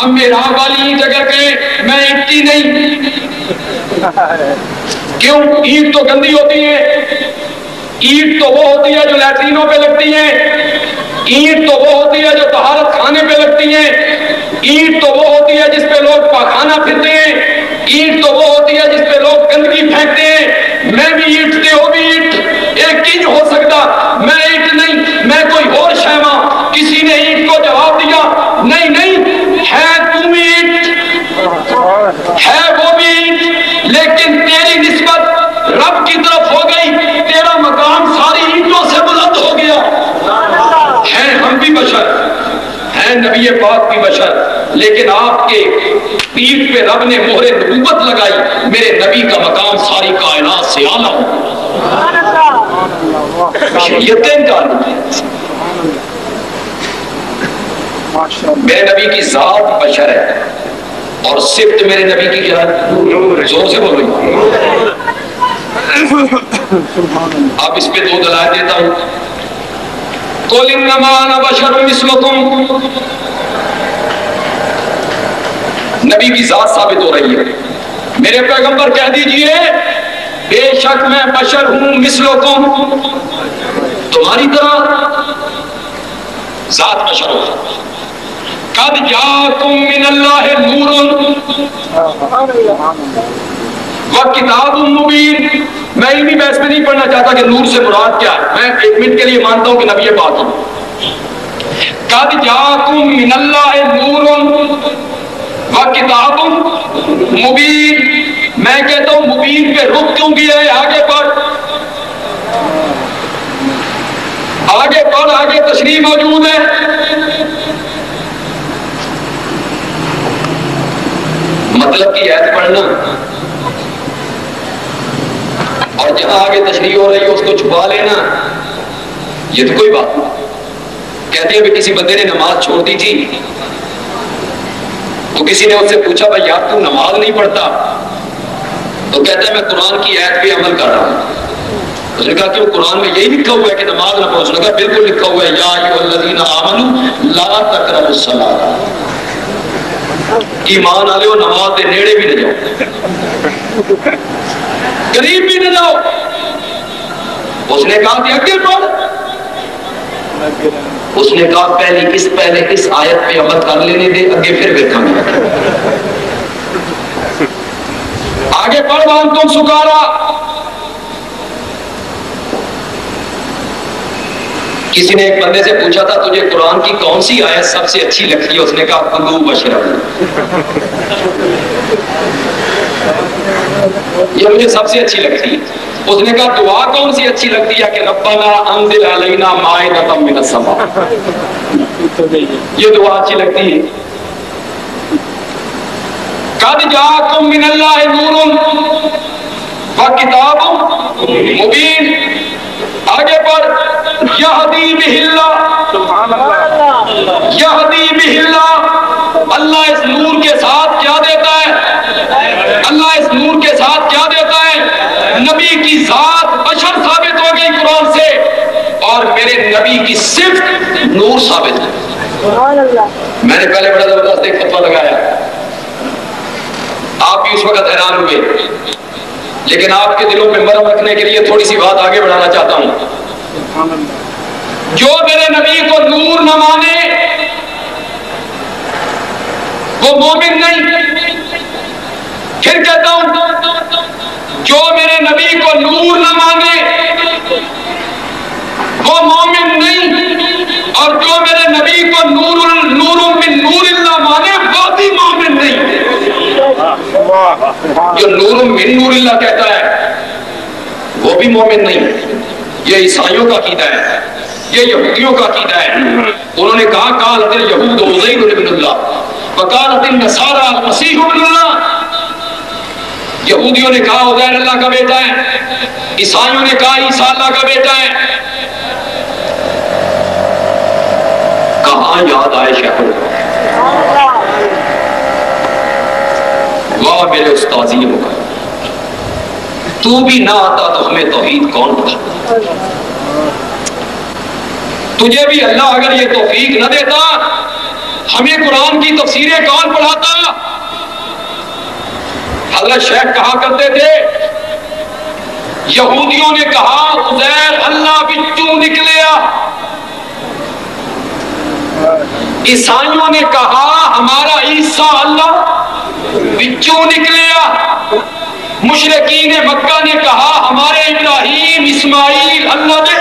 اب محراب والی اینٹ اگر کہیں میں اینٹتی نہیں، کیوں؟ اینٹ تو گندی ہوتی ہے، اینٹ تو وہ ہوتی ہے جو لیٹرینوں پہ لگتی ہے، اینٹ تو وہ ہوتی ہے جو طہارت خانے پہ لگتی ہے، اینٹ تو وہ ہوتی ہے جس پہ لوگ پاخانہ پھرتے ہیں، اینٹ تو وہ ہوتی ہے جس پہ لوگ گندگی پھینکتے ہیں۔ میں بھی اینٹ تے ہو بھی اینٹ، ایک چیز ہو سکتا، میں اینٹ نہیں میں کوئی اور شیما۔ کسی نے اینٹ کو جواب دیا نہیں نہیں، ہے تم اینٹ، ہے وہ بھی اینٹ، لیکن تیری نسبت رب کی طرف ہو گئی، تیرا مقام ساری اینٹوں سے بلند ہو گیا۔ ہیں ہم بھی بشر ہیں، نبی پاک بھی بشر، لیکن آپ کے پیٹھ پہ رب نے مہر نبوت لگائی، میرے نبی کا مقام ساری کائنات سے اعلیٰ ہو۔ بشریتیں ڈالی، میرے نبی کی ذات بشر ہے اور صفت میرے نبی کی کیا ہے؟ زور سے بولو۔ اب اس پہ دو دلائل دیتا ہوں۔ قُلْ إِنَّمَا أَنَا بَشَرٌ مِثْلُكُمْ، نبی کی ذات ثابت ہو رہی ہے، میرے پیغمبر کہہ دیجئے بے شک میں بشر ہوں، مثلکم، تمہاری طرح ذات بشر ہو۔ قد جاءکم من اللہ نور وکتاب مبین۔ میں علمی بحث میں نہیں پڑھنا چاہتا کہ نور سے مراد کیا ہے، میں ایک منٹ کے لیے مانتا ہوں کہ نبی پاک ہوں۔ قد جاءکم من اللہ نور وکتاب مبین، میں کہتا ہوں مبین پہ رک کیوں گیا ہے؟ آگے پڑھ، آگے پڑھ، آگے تشریح موجود ہے۔ مطلب کی آیت پڑھنا اور جہاں آگے تشریح ہو رہی ہے اس کو چھپا لینا، یہ تو کوئی بات نہیں۔ کہتے ہیں کہ کسی بندے نے نماز چھوڑ دی تھی، تو کسی نے اس سے پوچھا بھائی یار تو نماز نہیں پڑھتا؟ تو کہتا ہے میں قرآن کی آیت پہ عمل کر رہا ہوں۔ اس نے کہا کہ وہ قرآن میں یہی لکھا ہوا ہے کہ نماز نہ پڑھو؟ اس نے کہا بالکل لکھا ہوا ہے، یا ایھا الذین آمنوا لا تقربوا الصلاۃ، ایمان والے نماز کے نیڑے بھی نہ جاؤ، قریب بھی نہ جاؤ۔ اس نے کہا کہ اگے پڑھ، اس نے کہا پہلے اس آیت پہ عمل کر لینے دے، اگے پھر دیکھیں گے۔ آگے پڑھ، وانتم سکارا۔ کسی نے ایک بندے سے پوچھا تھا تجھے قرآن کی کون سی آیت سب سے اچھی لگتی ہے؟ اس نے کہا کلوا واشربوا، یہ مجھے سب سے اچھی لگتی ہے۔ اس نے کہا دعا کون سی اچھی لگتی ہے؟ کہ ربنا انزل علینا مائدۃ من السماء، یہ دعا اچھی لگتی ہے۔ قد جاءکم من اللہ نور وکتاب مبین، آگے پڑھ، یہدی بہ اللہ، یہدی بہ اللہ، اللہ اس نور کے ساتھ کیا دیتا ہے؟ اللہ اس نور کے ساتھ کیا دیتا ہے؟ نبی کی ذات بشر ثابت ہو نہیں قرآن سے، اور میرے نبی کی صفت نور ثابت ہے۔ میں نے پہلے بڑا زبردست ایک فتویٰ لگایا، آپ بھی اس وقت حیران ہوئے، لیکن آپ کے دلوں پہ مرہم رکھنے کے لیے تھوڑی سی بات آگے بڑھانا چاہتا ہوں۔ جو میرے نبی کو نور نہ مانے وہ مومن نہیں۔ پھر کہتا ہوں، جو میرے نبی کو نور نہ مانے وہ مومن نہیں، اور جو میرے نبی کو نور من نور اللہ مانے وہ بھی مومن نہیں۔ جو نور من نور اللہ کہتا ہے وہ بھی مومن نہیں۔ یہ عیسائیوں کا عقیدہ ہے، یہ یہودیوں کا عقیدہ ہے۔ انہوں نے کہا قالت الیہود عزیر ابن اللہ وقالت النصارى المسیح ابن اللہ۔ یہودیوں نے کہا عزیر اللہ کا بیٹا ہے، عیسائیوں نے کہا عیسیٰ اللہ کا بیٹا ہے۔ کہاں یاد آئے شیخوں، واہ میرے استاذی ہوگا، تو بھی نہ آتا تو ہمیں توحید کون پڑھاتا؟ تجھے بھی اللہ اگر یہ توفیق نہ دیتا ہمیں قرآن کی تفسیریں کون پڑھاتا؟ حضرت شیخ کہا کرتے تھے، یہودیوں نے کہا عزیر اللہ بچوں نکلیا، عیسائیوں نے کہا ہمارا عیسیٰ اللہ بچوں نکلیا، مشرکین مکہ نے کہا ہمارے ابراہیم اسماعیل اللہ نے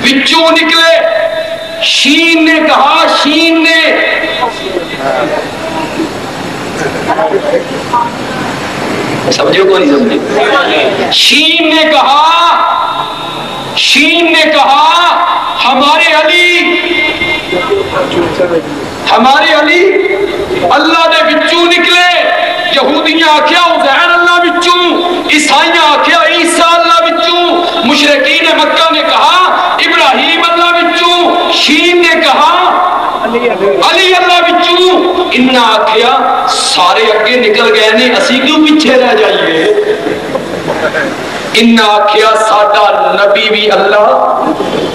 بچوں نکلے، شین نے کہا شین نے سمجھو کو نہیں سمجھے، شین نے کہا ہمارے علی اللہ دے بچوں نکلے، یہودیاں آکھیا عزیر اللہ بچوں، عیسائیاں آکھیا عیسیٰ اللہ بچوں، مشرکین مکہ نے کہا ابراہیم اللہ بچوں، شین نے کہا علی اللہ بچوں، انہاں آکھیا سارے اگے نکل گئے نے اسی کیوں پیچھے رہ جائیے؟ انہاں آکھیا ساڈا نبی بھی اللہ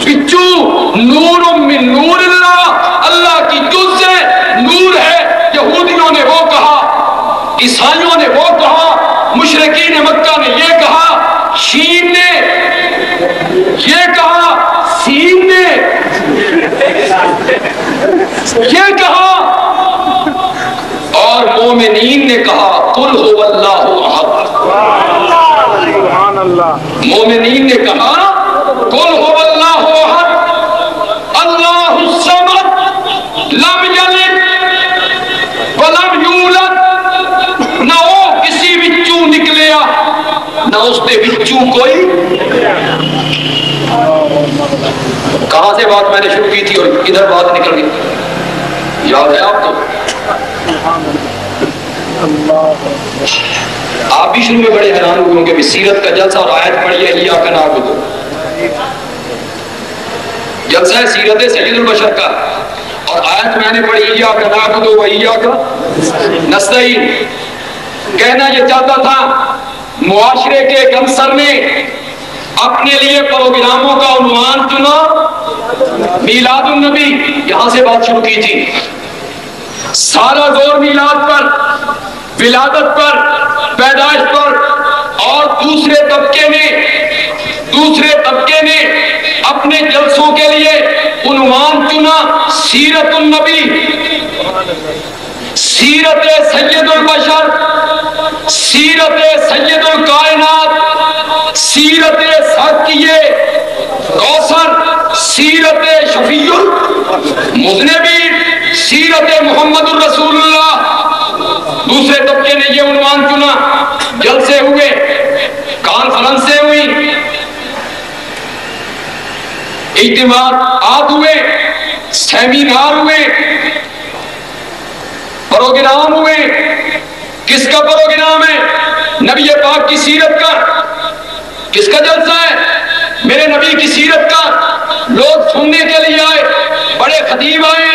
بچوں، نور من نور اللہ، اللہ کی جز ہے، نور ہے۔ یہودیوں نے وہ کہا، عیسائیوں نے وہ کہا، مشرکین مکہ نے یہ کہا، شین نے یہ کہا، سین نے یہ کہا، اور مومنین نے کہا قل هو اللہ احد۔ مومنین نے کہا قل هو اللہ احد اللہ الصمد لم یلد ولم یولد، نہ وہ کسی بچوں نکلیا نہ اس دے بچوں کوئی۔ کہاں سے بات میں نے شروع کی تھی اور ادھر بات نکل گئی، یاد ہے آپ کو؟ آپ بھی شروع میں بڑے حیران ہوئے ہوں کہ سیرت کا جلسہ اور آیت پڑھی ہے ایاک نعبد، جلسہ ہے سیرت سید البشر کا، اور آیت میں نے پڑھی ایاک نعبد و ایاک نستعین۔ کہنا یہ چاہتا تھا معاشرے کے ایک عنصر نے اپنے لیے پروگراموں کا عنوان چنا میلاد النبی، یہاں سے بات شروع کی تھی، سارا زور میلاد پر، ولادت پر، پیدائش پر، اور دوسرے طبقے نے اپنے جلسوں کے لیے عنوان چنا سیرت النبی، سیرت سید البشر، سیرت سید الکائنات، سیرت ساقیہ کوثر، سیرت شفیع المذنبین، سیرت محمد الرسول اللہ۔ دوسرے طبقے نے یہ عنوان چنا، جلسے ہوئے، کانفرنسیں ہوئی، اجتماعات ہوئے، سیمینار ہوئے، پروگرام ہوئے۔ کس کا پروگرام ہے؟ نبی پاک کی سیرت کا۔ کس کا جلسہ ہے؟ میرے نبی کی سیرت کا۔ لوگ سننے کے لیے آئے، بڑے خطیب آئے،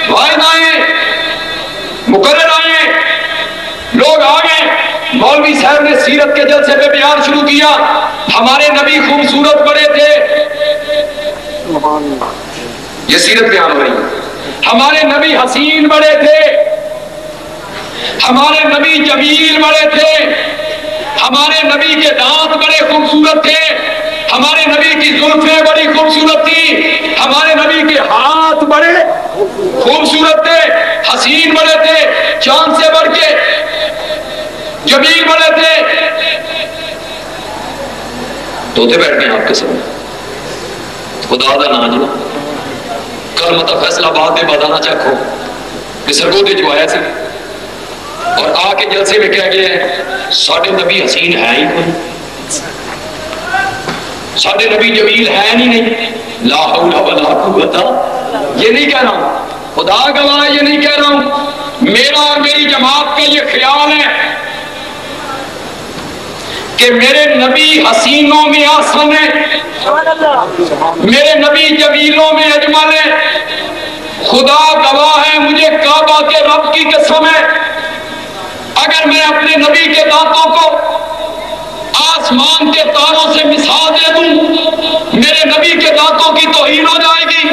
واعظ آئے، مقرر آئے، لوگ آ گئے۔ مولوی صاحب نے سیرت کے جلسے پہ بیان شروع کیا، ہمارے نبی خوبصورت بڑے تھے، یہ سیرت بیان ہو رہی ہے۔ ہمارے نبی حسین بڑے تھے، ہمارے نبی جمیل بڑے تھے، ہمارے نبی کے دانت بڑے خوبصورت تھے، ہمارے نبی کی زلفیں بڑی خوبصورت تھی، ہمارے نبی کے ہاتھ بڑے خوبصورت تھے، حسین بڑے تھے، چاند سے بڑھ کے جمیل بڑے تھے۔ توتے بیٹھ گئے آپ کے سامنے، خدا دا نام جنا کل مت فیصلہ باد دے بدانا چکھو مصر کو دے جو آیا سی اور آ کے جلسے میں کہہ گئے ساڑھے نبی حسین ہے ہی کوئی، ساڑھے نبی جمیل ہے نہیں، لا حول ولا قوت، یہ نہیں کہہ رہا ہوں، خدا گواہ یہ نہیں کہہ رہا ہوں، میرا اور میری جماعت کا یہ خیال ہے کہ میرے نبی حسینوں میں احسن ہے، میرے نبی جمیلوں میں اجمل ہے۔ خدا گواہ ہے، مجھے کعبہ کے رب کی قسم ہے، اگر میں اپنے نبی کے دانتوں کو آسمان کے تاروں سے مثال دے دوں، میرے نبی کے دانتوں کی توہین ہو جائے گی۔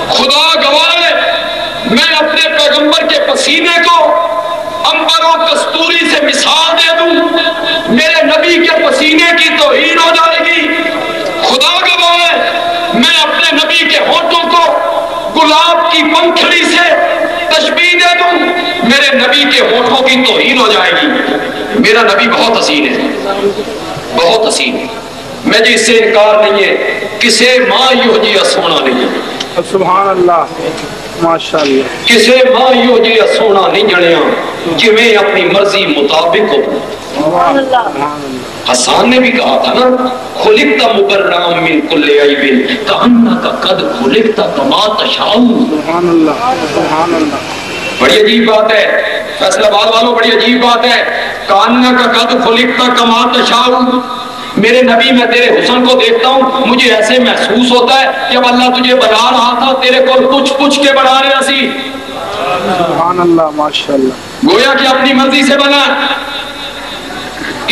خدا گواہ ہے، میں اپنے پیغمبر کے پسینے کو عنبر و کستوری سے مثال دے دوں، میرے نبی کے پسینے کی توہین ہو جائے گی۔ خدا گواہ ہے، میں اپنے نبی کے ہونٹوں کو گلاب کی پنکھڑی سے تشبیہ دے دوں، میرے نبی کے ہونٹوں کی توہین ہو جائے گی۔ میرا نبی بہت حسین ہے، بہت حسین ہے، میں جی اس سے انکار نہیں ہے، کسے ماں یو جی سونا نہیں ہے، سبحان اللہ، ماشاءاللہ، کسے ماں یو جی سونا نہیں جڑیاں جی میں اپنی مرضی مطابق ہو۔ سبحان اللہ، حسان نے بھی کہا تھا نا، خلقت مبرام من کل عیب کأنک قد خلقت کما تشاء۔ سبحان اللہ، سبحان اللہ، بڑی عجیب بات ہے فیصلہ آباد والوں، بڑی عجیب بات ہے، کأنک قد خلقت کما تشاء۔ میرے نبی میں تیرے حسن کو دیکھتا ہوں، مجھے ایسے محسوس ہوتا ہے جب اللہ تجھے بنا رہا تھا تیرے کو کچھ کچھ کے بنا رہا سی، سبحان اللہ، ماشاءاللہ، گویا کہ اپنی مرضی سے بنا۔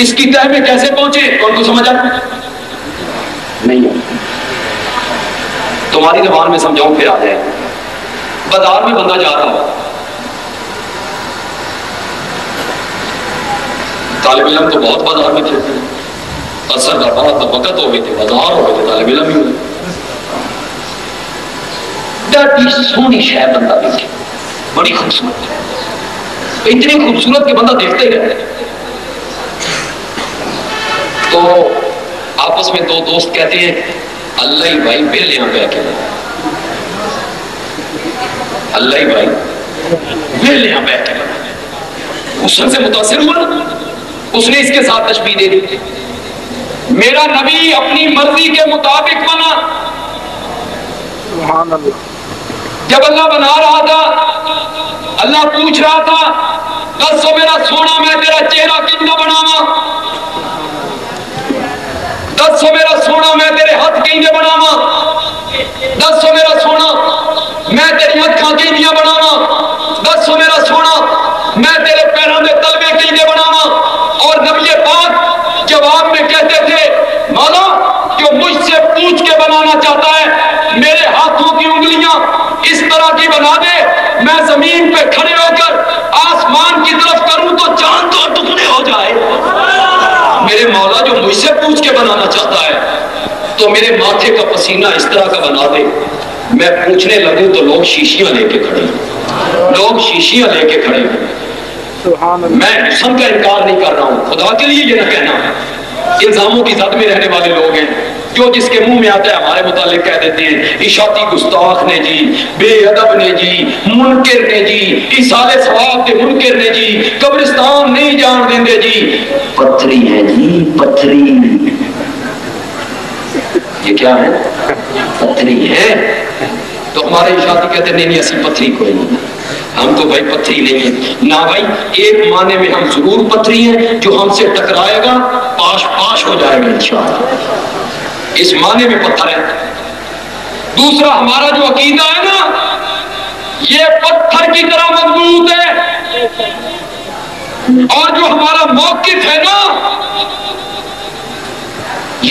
اس کی تہ میں کیسے پہنچے کون کو سمجھا نہیں؟ تمہاری زبان میں سمجھاؤں پھر آ جائے۔ بازار میں بندہ جا رہا ہو، طالب علم تو بہت بازار میں تھے، اثر کا بہت وقت ہو گئے تھے، بازار ہو گئے تھے، طالب علم ہی ہوئے، بڑی سونی شے بندہ دیکھے، بڑی خوبصورت، اتنی خوبصورت کہ بندہ دیکھتے ہی رہتے۔ تو آپس میں دو دوست کہتے ہیں اللہ ہی بھائی بیل یہاں پہ کے اللہ ہی بھائی بیل یہاں پہ کے حسن سے متاثر ہوا، اس نے اس کے ساتھ تشبیہ دے دی، میرا نبی اپنی مرضی کے مطابق بنا۔ سبحان اللہ، جب اللہ بنا رہا تھا اللہ پوچھ رہا تھا دسو میرا سونا میں تیرا چہرہ کتنا بناواں، دسو میرا سونا میں تیرے ہاتھ کیندے بناواں، دسو میرا سونا میں تیری اکھاں کیندیاں بناواں، دسو میرا سونا میں تیرے پیراں دے تلوے کیندے بناواں۔ اور نبی پاک جواب میں کہتے تھے مولا جو مجھ سے پوچھ کے بنانا چاہتا ہے میرے ہاتھوں کی انگلیاں اس طرح کی بنا دے، میں زمین پہ کھڑے ہو کر آسمان کی طرف کروں تو چاند تو ٹکڑے ہو جائے۔ میرے مولا جو مجھ سے پوچھ کے بنانا چاہتا ہے تو میرے ماتھے کا پسینہ اس طرح کا بنا دے، میں پوچھنے لگوں تو لوگ شیشیاں لے کے کھڑے ہیں، لوگ شیشیاں لے کے کھڑے ہیں۔ سبحان اللہ، میں حسن کا انکار نہیں کر رہا ہوں، خدا کے لیے یہ نہ کہنا، الزاموں کی زد میں رہنے والے لوگ ہیں جو جس کے منہ میں آتا ہے ہمارے متعلق کہہ دیتے ہیں، اشاعتی گستاخ نے جی، بے ادب نے جی، منکر نے جی، ایصال ثواب کے منکر نے جی، قبرستان نہیں جان دیندے جی، پتھری ہے جی پتھری، یہ کیا ہے پتھری ہے۔ تو ہمارے اشاعتی کہتے ہیں نہیں ایسی پتھری کوئی نہیں، ہم تو بھائی پتھری نہیں ہیں نہ بھائی، ایک معنی میں ہم ضرور پتھری ہیں، جو ہم سے ٹکرائے گا پاش پاش ہو جائے گا انشاءاللہ، اس معنی میں پتھر ہے۔ دوسرا ہمارا جو عقیدہ ہے نا یہ پتھر کی طرح مضبوط ہے، اور جو ہمارا موقف ہے نا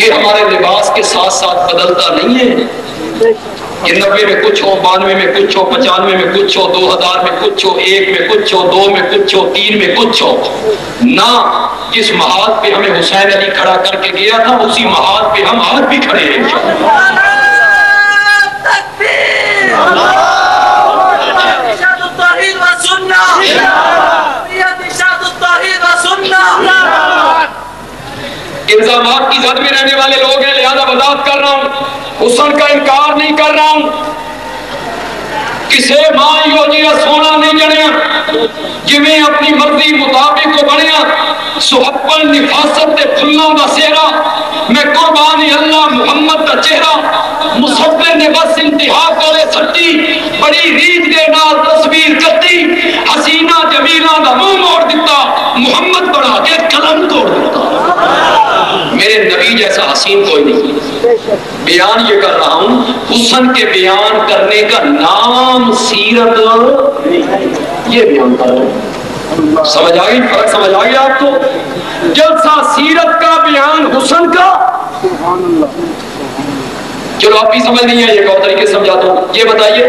یہ ہمارے لباس کے ساتھ ساتھ بدلتا نہیں ہے کہ 90 میں کچھ ہو، 92 میں کچھ ہو، 95 میں کچھ ہو، 2000 میں کچھ ہو، 1 میں کچھ ہو، 2 میں کچھ ہو، 3 میں کچھ ہو نہ۔ جس محاذ پہ ہمیں حسین علی کھڑا کر کے گیا تھا اسی محاذ پہ ہم آج بھی کھڑے ہیں الزامات کی زد میں رہنے والے لوگ ہیں، لہذا وضاحت کر رہا ہوں، حسن کا انکار نہیں کر رہا ہوں۔ کسے ماں یو جی سونا نہیں جڑیا جویں اپنی مرضی مطابق کو بنیا سحبل نفاست تے پھلاں دا سہرا میں قربانی اللہ محمد دا چہرہ مصور نے بس انتہا کولے سٹی بڑی ریت دے نال تصویر کتی حسینہ جمیلہ دا منہ موڑ دیتا محمد بڑھا کے قلم توڑ دیتا۔ میرے نبی جیسا حسین کوئی نہیں۔ بیان یہ کر رہا ہوں، حسن کے بیان کرنے کا نام سیرت یہ بیان کر رہا ہوں۔ سمجھ آگئی فرق؟ سمجھ آگئی آپ کو؟ جلسہ سیرت کا، بیان حسن کا۔ چلو آپ بھی سمجھ نہیں ہے، یہ اور طریقے سے سمجھاتا ہوں۔ یہ بتائیے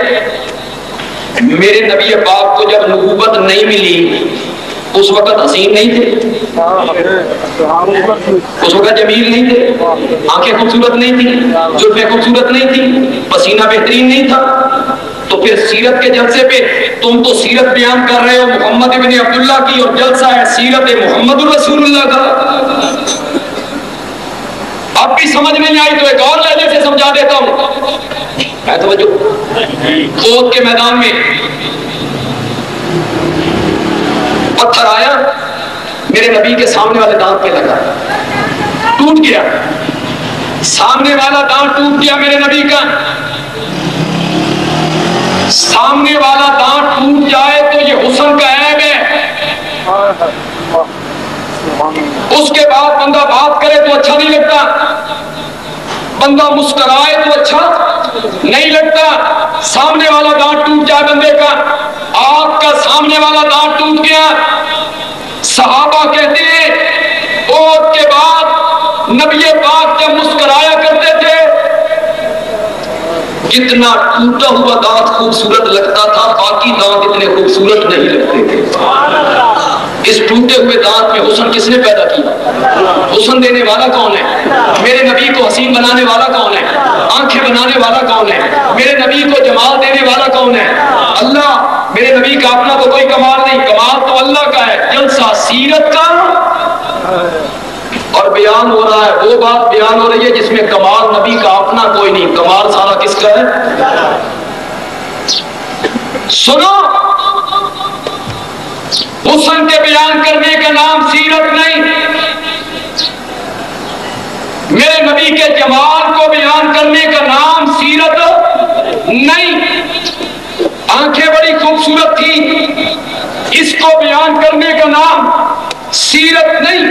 میرے نبی پاک کو جب نبوت نہیں ملی اس وقت حسین نہیں تھے، اس وقت جمیل نہیں تھے، آنکھیں خوبصورت نہیں تھی، زلفیں خوبصورت نہیں تھی، پسینہ بہترین نہیں تھا، تو پھر سیرت کے جلسے پہ تم تو سیرت بیان کر رہے ہو محمد ابن عبداللہ کی، اور جلسہ ہے سیرت محمد الرسول اللہ کا۔ اب بھی سمجھ نہیں آئی تو ایک اور لہجے سے سمجھا دیتا ہوں۔ ہے توجہ؟ احد کے میدان میں پتھر آیا میرے نبی کے سامنے والے دانت پہ لگا، ٹوٹ گیا، سامنے والا دانت ٹوٹ گیا میرے نبی کا۔ سامنے والا دانت ٹوٹ جائے تو یہ حسن کا عیب ہے۔ اس کے بعد بندہ بات کرے تو اچھا نہیں لگتا، بندہ مسکرائے تو اچھا نہیں لگتا۔ سامنے والا دانت ٹوٹ جائے بندے کا، آپ کا سامنے والا دانت ٹوٹ گیا۔ صحابہ کہتے ہیں احد کے بعد نبی پاک جب مسکرایا کرتے تھے جتنا ٹوٹا ہوا دانت خوبصورت لگتا تھا باقی دانت اتنے خوبصورت نہیں لگتے تھے۔ اس ٹوٹے ہوئے دانت میں حسن کس نے پیدا کیا؟ حسن دینے والا کون ہے؟ میرے نبی کو حسین بنانے والا کون ہے؟ آنکھیں بنانے والا کون ہے؟ میرے نبی کو جمال دینے والا کون ہے؟ اللہ۔ میرے نبی کا اپنا تو کوئی کمال نہیں، کمال تو اللہ کا ہے۔ جلسہ سیرت کا اور بیان ہو رہا ہے، وہ بات بیان ہو رہی ہے جس میں کمال نبی کا اپنا کوئی نہیں، کمال سارا کس کا ہے؟ سنو، حسن کے بیان کرنے کا نام سیرت نہیں، میرے نبی کے جمال کو بیان کرنے کا نام سیرت نہیں۔ آنکھیں بڑی خوبصورت تھی، اس کو بیان کرنے کا نام سیرت نہیں۔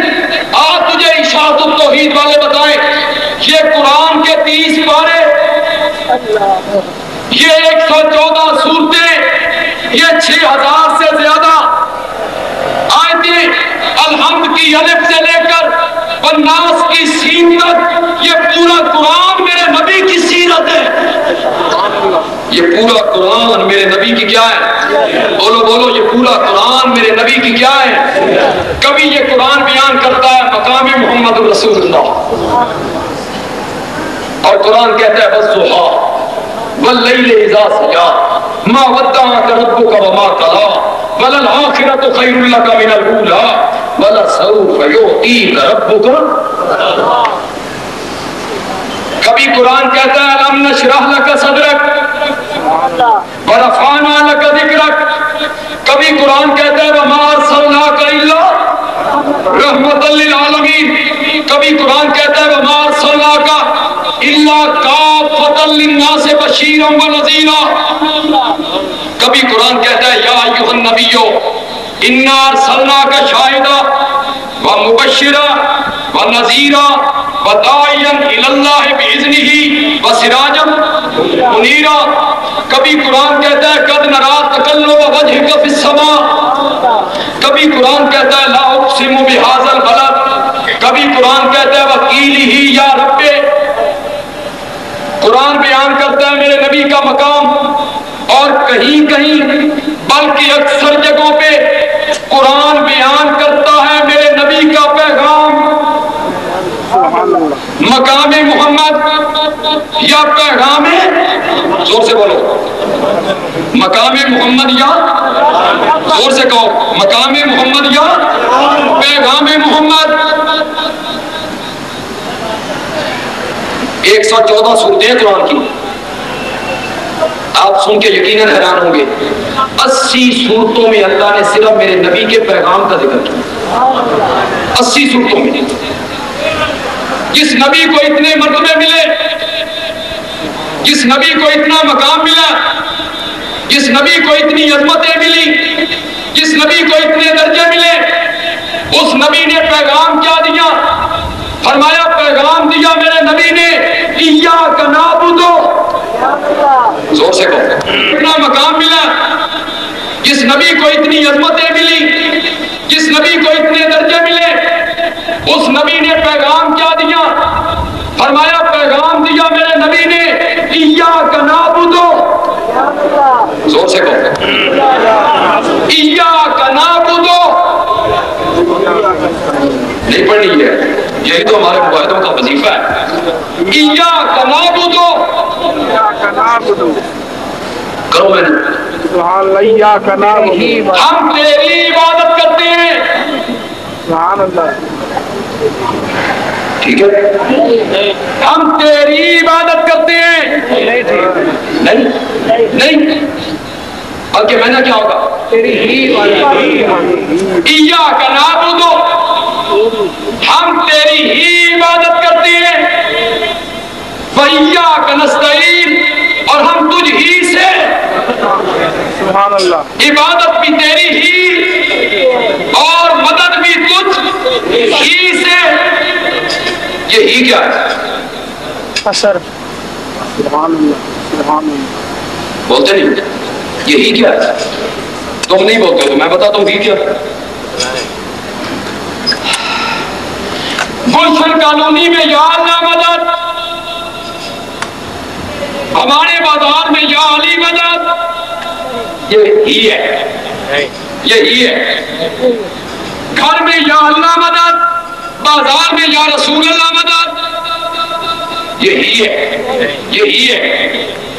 آج تجھے اشاعت التوحید والے بتائیں، یہ قرآن کے 30 پارے، یہ 114 سورتیں، یہ 6000 سے زیادہ آیتیں، الحمد کی الف سے لے کر والناس کی سین تک، یہ پورا قرآن میرے نبی کی سیرت ہے۔ یہ پورا قرآن میرے نبی کی کیا ہے؟ بولو بولو، یہ پورا قرآن میرے نبی کی کیا ہے؟ کبھی یہ قرآن بیان کرتا ہے مقام محمد رسول اللہ، اور قرآن کہتا ہے والضحیٰ واللیل اذا سجی ما ودعک ربک وما قلی وللآخرۃ خیر لک من الاولی ولسوف یعطیک ربک۔ کبھی قرآن کہتا ہے الم نشرح لک صدرک ورفعنا لک ذکرک، کبھی قرآن کہتا ہے وما ارسلناک الا رحمۃ للعالمین، کبھی قرآن کہتا ہے وما ارسلناک الا کافۃ للناس بشیرا ونذیرا، کبھی قرآن کہتا ہے یا ایھا النبی انا ارسلناک شاہدا ومبشرا ونذیرا وداعیا الی اللہ باذنہ وسراجا منیرا، کبھی قرآن کہتا ہے قد نری تقلب وجہک فی السماء، کبھی قرآن کہتا ہے لا اقسم بہذا البلد، کبھی قرآن کہتا ہے قیلہ یا رب، قرآن بیان کرتا ہے میرے نبی کا مقام، اور کہیں کہیں بلکہ اکثر جگہوں پہ قرآن بیان کرتا ہے میرے نبی کا پیغام، مقام محمد یا پیغام، زور سے بولو، مقام محمد یا، زور سے کہو، مقام محمد یا پیغام محمد۔ 114 سورتیں قرآن کی، آپ سن کے یقیناً حیران ہوں گے، 80 سورتوں میں اللہ نے صرف میرے نبی کے پیغام کا ذکر کیا، 80 سورتوں میں۔ جس نبی کو اتنے مرتبے ملے، جس نبی کو اتنا مقام ملا، جس نبی کو اتنی عظمتیں ملی، جس نبی کو اتنے درجے ملے، اس نبی نے پیغام کیا دیا؟ فرمایا پیغام دیا میرے نبی نے ایاک نعبد، زور سے کہو، اتنا مقام ملا، جس نبی کو اتنی عظمتیں ملی، جس نبی کو اتنے درجے ملے، اس نبی نے پیغام کیا دیا؟ فرمایا پیغام دیا میرے نبی نے ایاک نعبد، زور سے کہو، ایاک نعبد، نہیں پڑھنی ہے، یہی تو ہمارے معاہدوں کا وظیفہ ہے، ایاک نعبد، کرو میں نے، سبحان اللہ، ایاک نعبد، ہم تیری عبادت کرتے ہیں، سبحان اللہ، ٹھیک ہے، ہم تیری عبادت کرتے ہیں، نہیں، بلکہ میں نے کیا ہوگا؟ تیری ہی عبادت، ایاک نعبد، ہم تیری ہی عبادت کرتے ہیں، وَإِيَّاكَ نَسْتَعِينُ، اور ہم تجھ ہی سے، سبحان اللہ، عبادت بھی تیری ہی اور مدد بھی تجھ ہی سے۔ یہ ہی کیا ہے؟ اثر، سبحان اللہ، سبحان اللہ، بولتے نہیں، یہی کیا ہے؟ تم نہیں بولتے تو میں بتاتا ہوں، ہی کیا؟ گلشن کالونی میں یا اللہ مدد، ہمارے بازار میں یا علی مدد، یہی ہے، یہی ہے، گھر میں یا اللہ مدد، بازار میں یا رسول اللہ مدد، یہی ہے، یہی ہے،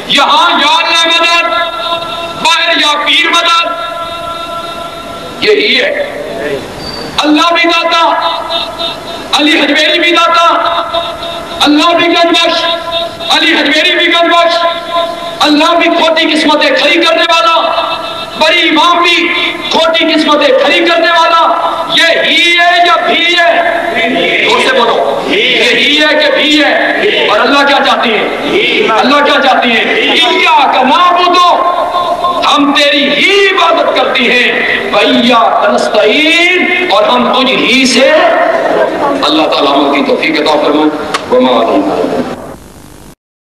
یہاں یا اللہ مدد، باہر یا پیر مدد، یہی ہے، اللہ بھی داتا، علی حجویری بھی داتا، اللہ بھی گنج بخش، علی حجویری بھی گنج بخش، اللہ بھی کھوٹی قسمتیں کھڑی کرنے والا، بڑی امام بھی کھوٹی قسمتیں کھڑی کرنے والا، یہی ہے یا بھی ہے؟ دور سے بولو، یہی ہے کہ بھی ہے؟ اور اللہ کیا چاہتی ہے؟ اللہ کیا چاہتی ہے؟ ایاک نعبد، ہم تیری ہی عبادت کرتی ہیں، وَإِيَّاكَ نَسْتَعِينُ، اور ہم تجھ ہی سے۔ اللہ تعالیٰ ہم کی توفیق عطا فرمائے، وما علینا۔